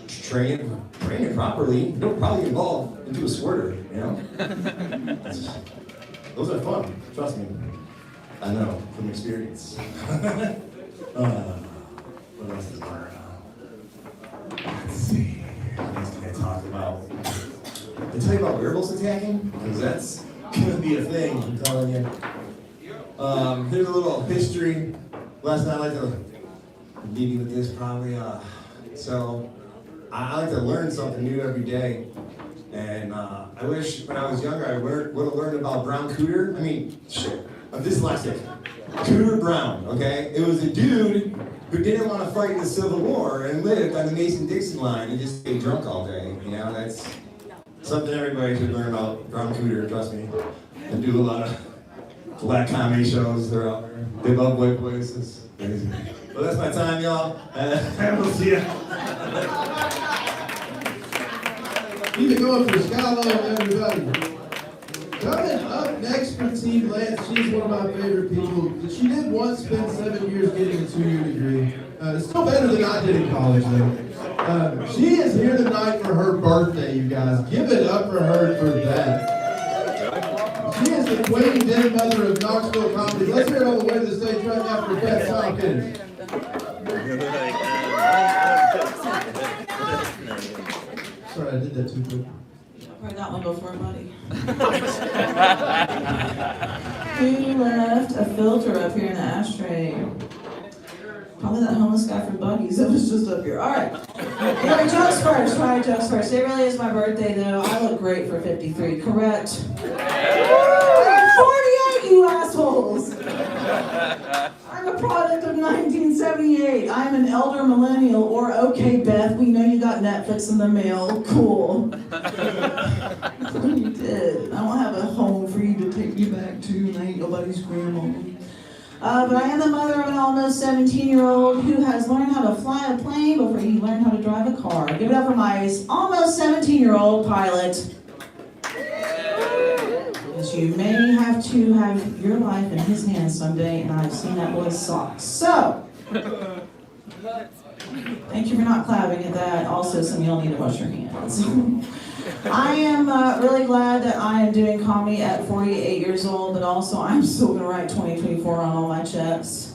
Speaker 8: Train it properly, you'll probably evolve into a squirter, you know? Those are fun, trust me. I know, from experience. What else is there? Let's see. What else can I talk about? Did I tell you about werewolves attacking? Because that's gonna be a thing, I'm telling you. Here's a little history. Last night I like to leave you with this probably. So I like to learn something new every day. And I wish when I was younger I would have learned about Brown Cooter. I mean, shit, I'm dyslexic. Cooter Brown, okay? It was a dude who didn't want to fight in the Civil War and lived on the Mason-Dixon line and just stayed drunk all day. You know, that's something everybody should learn about. Brown Cooter, trust me. I do a lot of black comedy shows. They're out there. They love white boys. It's crazy. Well, that's my time, y'all. And we'll see ya.
Speaker 2: Keep it going for Skylar, everybody. Coming up next for Team Lance, she's one of my favorite people. She did once spend 7 years getting a 2-year degree. It's still better than I did in college, though. She is here tonight for her birthday, you guys. Give it up for her for that. She is the queen dead mother of Knoxville comedy. Let's hear it all the way to the stage right now for Beth Tompkins. Sorry, I did that too quick.
Speaker 10: Heard that one before, buddy. Who left a filter up here in the ashtray? Probably that homeless guy from Buggies that was just up here. All right. Anyway, jokes first. Right, jokes first. It really is my birthday, though. I look great for 53, correct? I'm 48, you assholes! I'm a product of 1978. I'm an elder millennial, or okay, Beth, we know you got Netflix in the mail. Cool. You did. I don't have a home for you to take you back to, and I ain't nobody's grandma. But I am the mother of an almost 17-year-old who has learned how to fly a plane before he learned how to drive a car. Give it up for my almost 17-year-old pilot. Because you may have to have your life in his hands someday, and I've seen that boy's socks. So, thank you for not clapping at that. Also, some of y'all need to wash your hands. I am really glad that I am doing comedy at 48 years old, but also I'm still going to write 2024 on all my checks.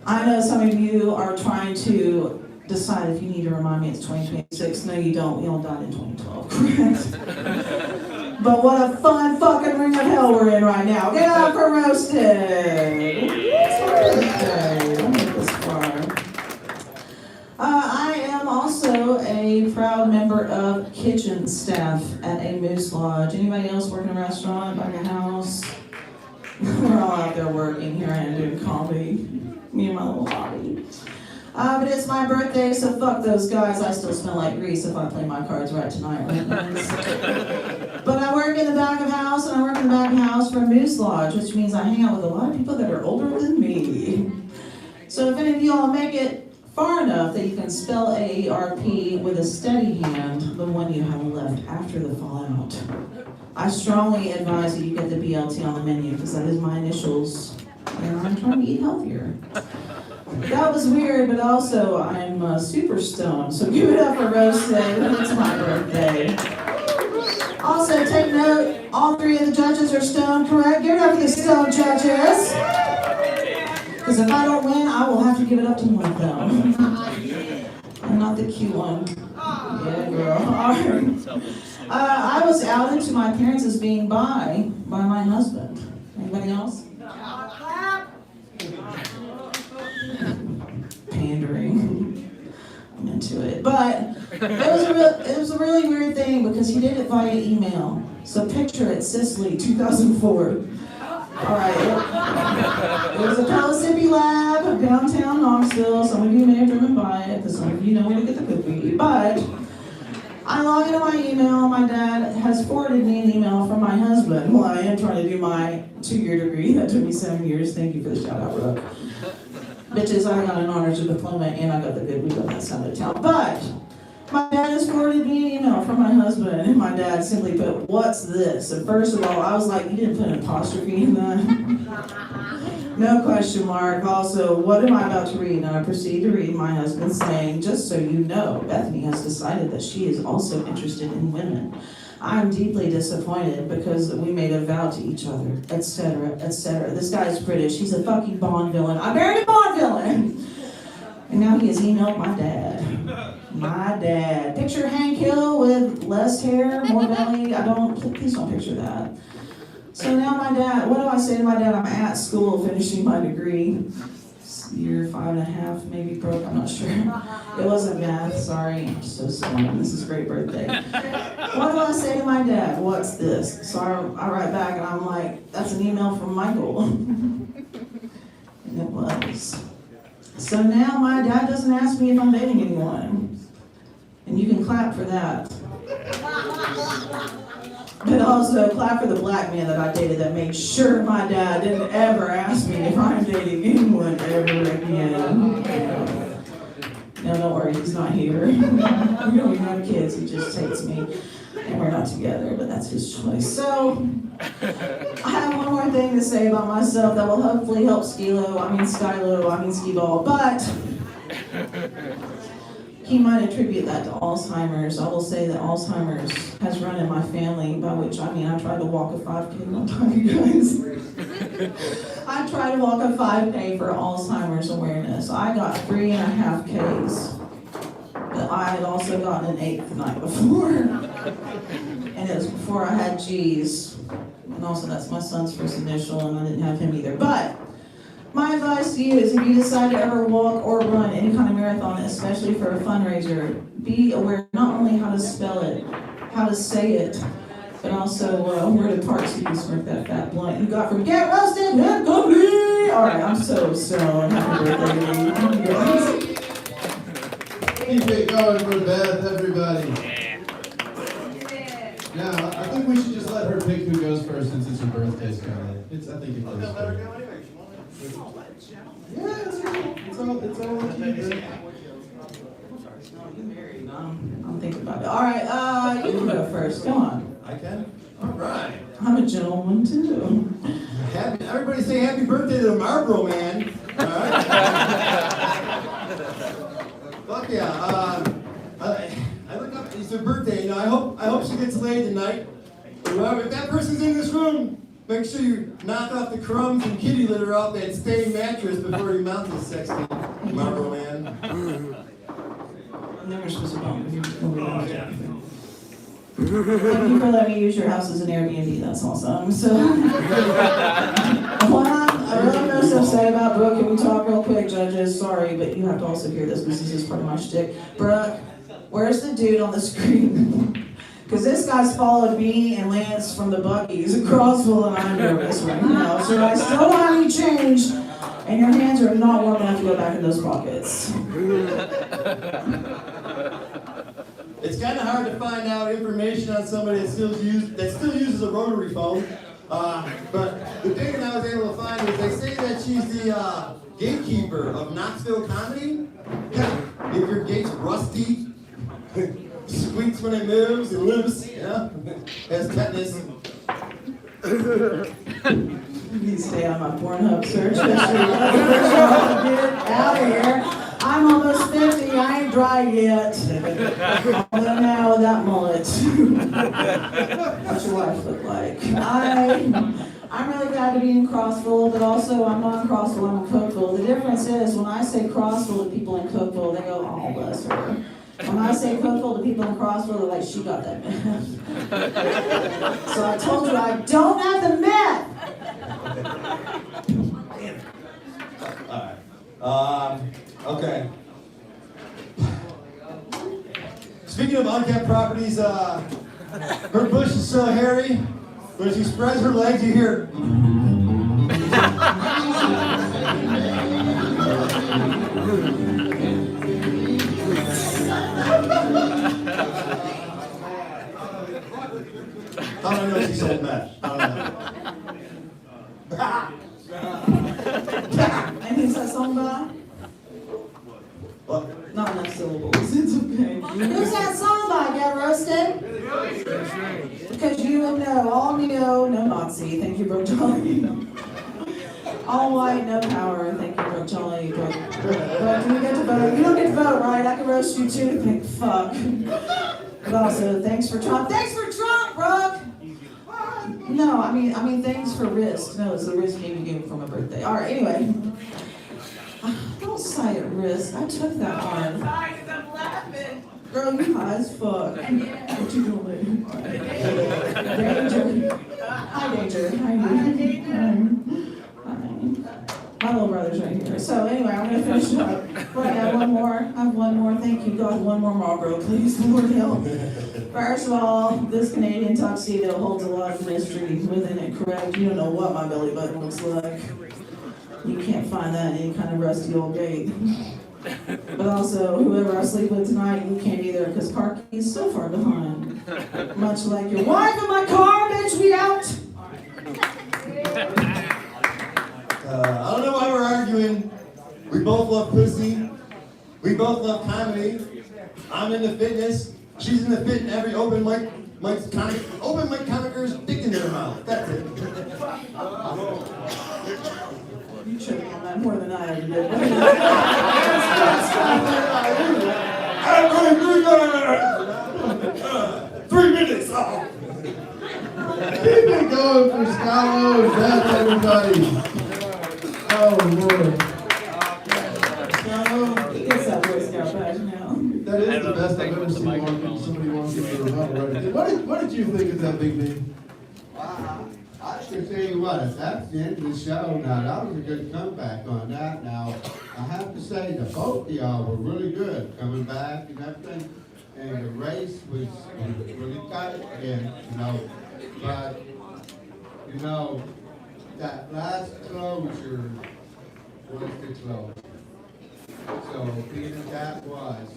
Speaker 10: I know some of you are trying to decide if you need to remind me it's 2026. No, you don't. We all died in 2012, correct? But what a fun fucking ring of hell we're in right now. Get up for Roasted! It's my birthday. I'll make this far. I am also a proud member of kitchen staff at a Moose Lodge. Anybody else working in a restaurant, back a house? We're all out there working. Here I am doing comedy. Me and my little hobby. But it's my birthday, so fuck those guys. I still smell like grease if I play my cards right tonight. Right? But I work in the back of house, and I work in the back of house for Moose Lodge, which means I hang out with a lot of people that are older than me. So if any of you all make it far enough that you can spell AARP with a steady hand, the one you have left after the fallout, I strongly advise that you get the BLT on the menu, because that is my initials, and I'm trying to eat healthier. That was weird, but also I'm super stoned, so give it up for Roasted. It's my birthday. Also, take note, all three of the judges are stoned, correct? Give it up for the stoned judges. Because if I don't win, I will have to give it up to one of them. I'm not the cute one. Yeah, girl. All right. I was outed to my parents as being bi by my husband. Anybody else? Pandering. I'm into it. But it was a really weird thing because he did it via email. So picture it, Sicily, 2004. All right. It was a Pellissippi Lab downtown Knoxville. Some of you may have driven by it because some of you know where to get the cookie. But I log into my email. My dad has forwarded me an email from my husband while I am trying to do my 2-year degree. That took me 7 years. Thank you for the shout out, Brooke. Bitches, I got an honors diploma and I got the good weed on that side of town. But my dad has forwarded me an email from my husband, and my dad simply put, "What's this?" And first of all, I was like, "You didn't put an apostrophe in that?" No question mark. Also, what am I about to read? And I proceed to read my husband saying, "Just so you know, Bethany has decided that she is also interested in women. I'm deeply disappointed because we made a vow to each other, etc., etc." This guy's British. He's a fucking Bond villain. I married a Bond villain! And now he has emailed my dad. My dad. Picture Hank Hill with less hair, more belly. Please don't picture that. So now my dad, what do I say to my dad? I'm at school finishing my degree. year, 5.5, maybe broke, I'm not sure. It wasn't math, sorry, I'm so smart, this is a great birthday. What do I say to my dad? What's this? So I write back and I'm like, that's an email from Michael. And it was. So now my dad doesn't ask me if I'm dating anyone. And you can clap for that. But also clap for the black man that I dated that made sure my dad didn't ever ask me if I'm dating anyone ever again. No, don't worry, he's not here. We don't even have kids, he just takes me. And we're not together, but that's his choice. So, I have one more thing to say about myself that will hopefully help Skee-Ball, but he might attribute that to Alzheimer's. I will say that Alzheimer's has run in my family, by which I mean I tried to walk a 5K one time, you guys. I tried to walk a 5K for Alzheimer's awareness. I got 3.5 Ks. But I had also gotten an 8th the night before. And it was before I had G's. And also that's my son's first initial, and I didn't have him either. But my advice to you is if you decide to ever walk or run any kind of marathon, especially for a fundraiser, be aware not only how to spell it, how to say it, but also where to park so you can smoke that fat blunt you got from Get Roasted and Company! Alright, I'm so stoned. Happy birthday to me.
Speaker 2: Keep it going for Beth, everybody. Now, I think we should just let her pick who goes first since it's her birthday, Scarlett. I think it goes first. Yeah, it's all up to you, Beth.
Speaker 10: I'm thinking about it. Alright, you can go first. Go on.
Speaker 8: I can? All right.
Speaker 10: I'm a gentleman too.
Speaker 8: Everybody say happy birthday to the Marlboro Man. All right. Fuck yeah. I look up, it's her birthday, you know, I hope she gets laid tonight. If that person's in this room, make sure you knock off the crumbs and kitty litter off that stained mattress before you mount this sexy Marlboro Man.
Speaker 10: I'm never supposed to bump. Thank you for letting me use your house as an Airbnb, that's awesome. So, I really have no stuff to say about Brooke. Can we talk real quick, judges? Sorry, but you have to also hear this because this is part of my shtick. Brooke, where's the dude on the screen? Because this guy's followed me and Lance from the Buc-ee's at Crossville, and I'm nervous right now. So I still don't have any change, and your hands are not warm enough to go back in those pockets.
Speaker 8: It's kind of hard to find out information on somebody that still uses a rotary phone. But the thing that I was able to find is they say that she's the gatekeeper of Knoxville comedy. Yeah, if your gate's rusty, squeaks when it moves and lives, yeah, has tetanus.
Speaker 10: Please stay on my Pornhub search history. Get out of here. I'm almost 50, I ain't dry yet. Although now with that mullet. What's your wife look like? I'm really glad to be in Crossville, but also I'm not in Crossville, I'm in Cokeville. The difference is when I say Crossville to people in Cokeville, they go, oh, bless her. When I say Cokeville to people in Crossville, they're like, she got that meth. So I told you I don't have the meth.
Speaker 8: Alright. Okay. Speaking of unkept properties, her bush is so hairy, when she spreads her legs, you hear. I don't know if she sold meth. I don't know.
Speaker 10: And who's that song by?
Speaker 8: What?
Speaker 10: Not enough syllables. It's okay. Who's that song by? Get Roasted? Because you would know. All neo, no Nazi. Thank you, Brooke Jolly. All white, no power. Thank you, Brooke Jolly. Brooke, do you get to vote? You don't get to vote, right? I can roast you too. Think fuck. But also, thanks for Trump. Thanks for Trump, Brooke. No, I mean, thanks for risk. No, it's the risk game you gave me for my birthday. All right, anyway. Don't sigh at risk. I took that one.
Speaker 4: I'm laughing.
Speaker 10: Girl, you high as fuck. What you doing? Danger. Hi, Danger. Hi, Danger. Hi. My little brother's right here. So anyway. Marlboro, please, Lord help. First of all, this Canadian tuxedo holds a lot of mystery within it, correct? You don't know what my belly button looks like. You can't find that in any kind of rusty old gate. But also, whoever I sleep with tonight, you can't either, because car key is so far behind. Much like your wife in my car, bitch, we out!
Speaker 8: I don't know why we're arguing. We both love pussy. We both love comedy. I'm into fitness. She's into fitting every open mic comicer's dick in their mouth. That's it.
Speaker 10: You choked on that more than I ever did.
Speaker 8: I'm 3 minutes. Oh.
Speaker 2: Keep it going for Scott and Beth, everybody. Oh, Lord.
Speaker 10: He gets that Boy Scout badge now.
Speaker 2: That is the best I've ever seen somebody walk into the rebuttal right. What did you think of that, Big B?
Speaker 5: I can tell you what, if that's the end of the show, now that was a good comeback on that. Now, I have to say, the both of y'all were really good coming back and everything. And the race was really tight again, you know. But, you know, that last closure was the close. So, being that was,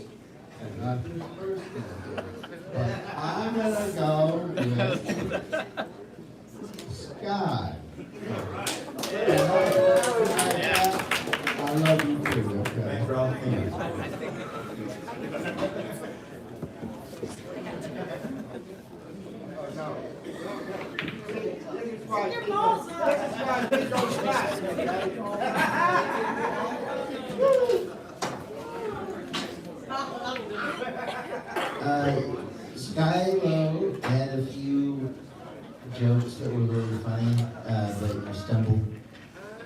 Speaker 5: and not the first one. But I'm gonna go with Scott. I love you too, okay?
Speaker 8: Thanks for all the things.
Speaker 6: Skylo had a few jokes that were really funny, but you stumbled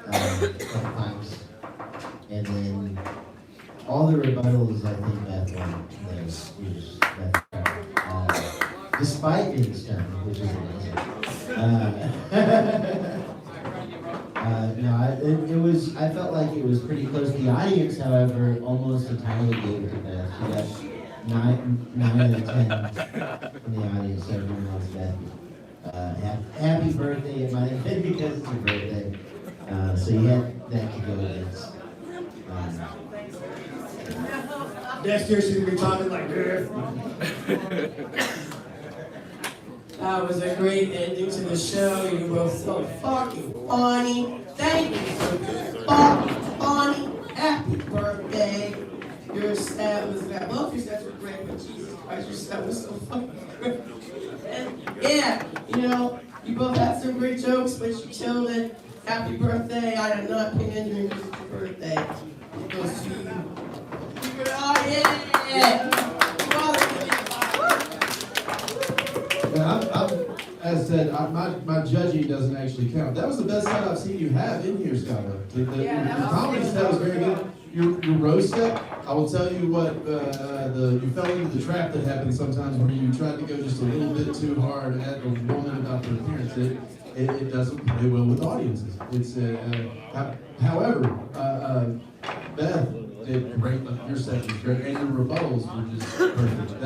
Speaker 6: a couple times. And then all the rebuttals, I think, Beth won. Despite being stumbled, which is amazing. It was, I felt like it was pretty close. The audience, however, almost entirely gave it to Beth. She got 9 out of 10 from the audience. Everyone loves Beth. Happy birthday, it might have been because it's your birthday. So you had that to go against.
Speaker 8: Next year she's gonna be talking like this.
Speaker 4: That was a great ending to the show. You were both so fucking funny. Thank you for being fucking funny. Happy birthday. Your set was that. Both your sets were great, but Jesus Christ, your set was so fucking good. And yeah, you know, you both had some great jokes, but you killed it. Happy birthday. I did not pay in because it's your birthday. It goes to you. Oh, yeah.
Speaker 2: As I said, my judging doesn't actually count. That was the best set I've seen you have in here, Scott. The comedy set was very good. Your roast set, I will tell you what, you fell into the trap that happens sometimes where you try to go just a little bit too hard at the woman about their appearance. It doesn't play well with audiences. However, Beth did great. Your set was great, and your rebuttals were just perfect.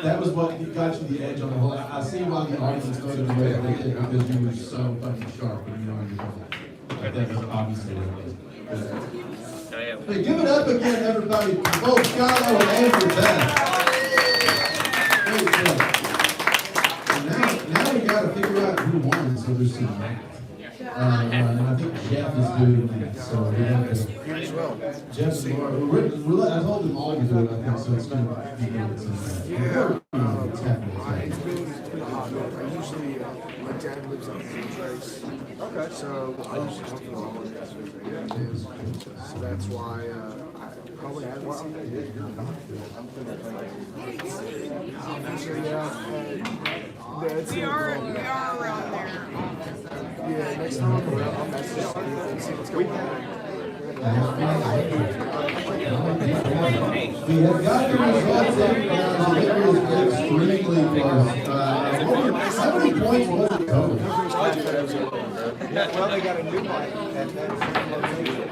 Speaker 2: That was what got you the edge on the whole. I see why the audience voted the way they did, because you were so fucking sharp when you were on your phone. That was obviously what it was. Hey, give it up again, everybody. Both Skylo and Andrew Beth. Now we got to figure out who won, so there's some. And I think Jeff is doing that, so we have to. Jeff and Laura, I told them all to do it, I think, so it's going to be good. It's happening.
Speaker 11: I usually, my dad lives up in Trace. Okay. So I usually come to the holidays. So that's why I probably haven't seen it yet. We are around there. Yeah, next time I'll message you and see what's going on.
Speaker 2: We have got the results in, and it was extremely close. How many points was it total?
Speaker 11: Well, they got a new one at that same location.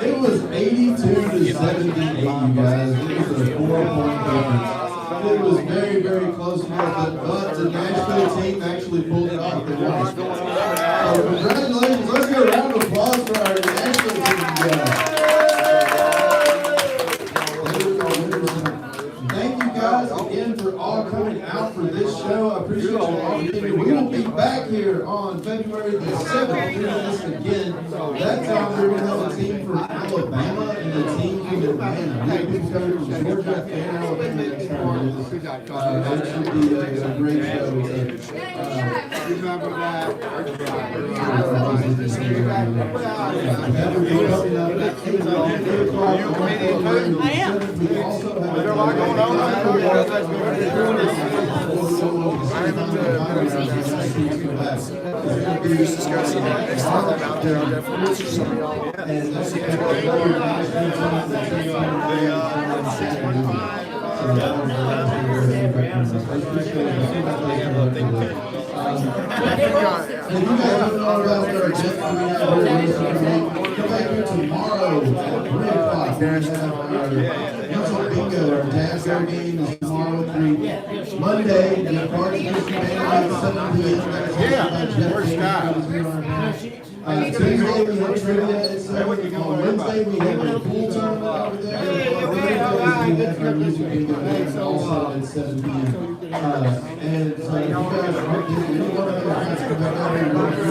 Speaker 2: It was 82 to 78, you guys. It was a 4-point difference. It was very, very close, but the Nashville team actually pulled it off. They won. So congratulations. Let's give a round of applause for our Nashville team, guys. Thank you guys again for all coming out for this show. I appreciate you all being here. We will be back here on February the 7th doing this again. That time we're going to have a team from Alabama and a team from Atlanta. We have people coming from Georgia and Alabama next time. That should be a great show.
Speaker 11: Remember that.
Speaker 2: That will be coming up at 8 o'clock. I am. We also have a
Speaker 11: We were just discussing that. Next time I'm out there, I'll definitely see some of y'all.
Speaker 2: If you guys don't know about our event coming out here, come back here tomorrow at 3 o'clock. We're going to have our Music Bingo, our dance game is tomorrow at 3. Monday, the party is at 7 p.m.
Speaker 11: Where's Scott?
Speaker 2: Tuesday, we have trivia at 7. On Wednesday, we have a pool tournament over there. Thursday, we have our Music Bingo also at 7 p.m. And so if you guys are here, you want to guys come back out here and work with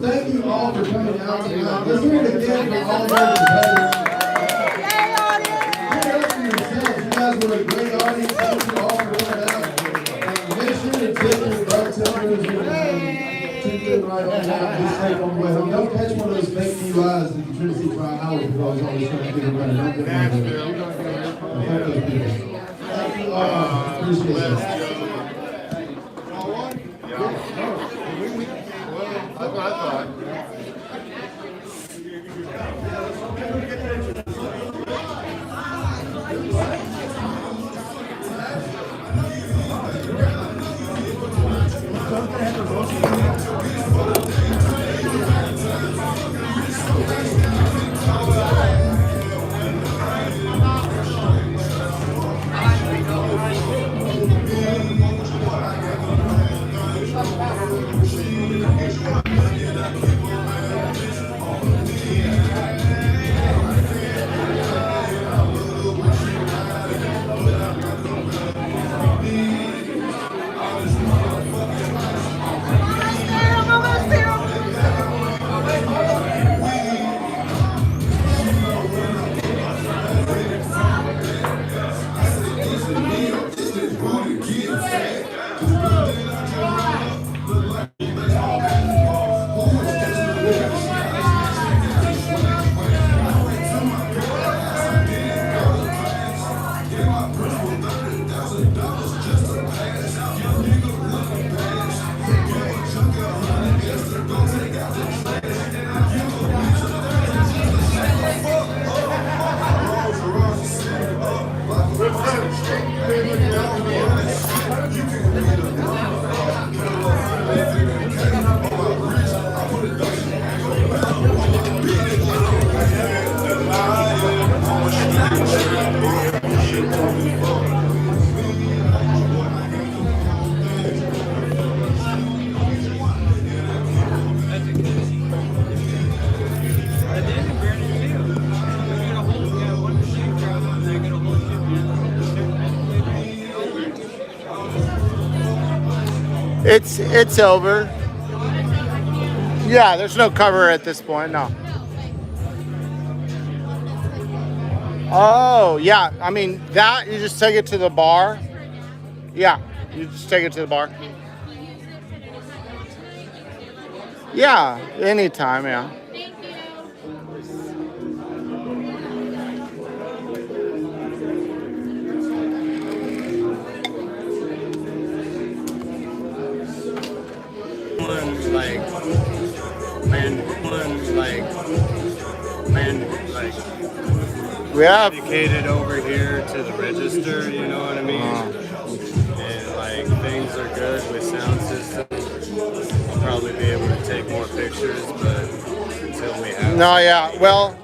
Speaker 2: Thank you all for coming out tonight. Let's hear it again for all those competitors. You guys were a great audience. Thank you all for coming out. Make sure to tip your bartenders and right on out. Be safe on the way home. Don't catch one of those fake DUIs that the Trinity Tri-Hour people always trying to get everybody. Don't get one of those. Thank you all. Appreciate it.
Speaker 11: That's what I thought. It's over. Yeah, there's no cover at this point, no. Oh, yeah. I mean, that, you just take it to the bar. Yeah, you just take it to the bar. Yeah, anytime, yeah.
Speaker 12: Like we have dedicated over here to the register, you know what I mean? And like things are good with sound systems. We'll probably be able to take more pictures, but until we have.
Speaker 13: No, yeah. Well,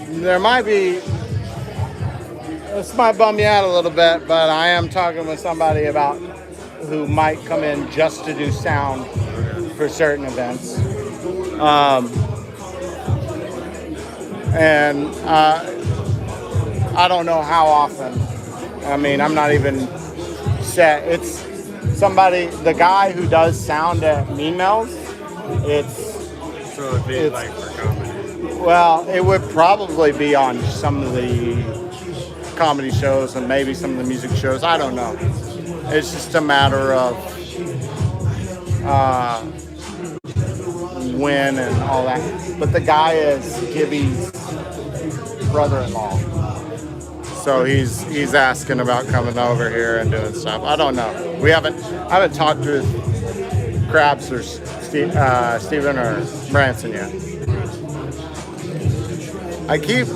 Speaker 13: there might be. This might bum you out a little bit, but I am talking with somebody about who might come in just to do sound for certain events. And I don't know how often. I mean, I'm not even set. It's somebody, the guy who does sound at Mean Mel's.
Speaker 12: So it'd be like for comedy.
Speaker 13: Well, it would probably be on some of the comedy shows and maybe some of the music shows. I don't know. It's just a matter of when and all that. But the guy is Gibby's brother-in-law. So he's asking about coming over here and doing stuff. I don't know. I haven't talked to Krabs or Steven or Branson yet. I keep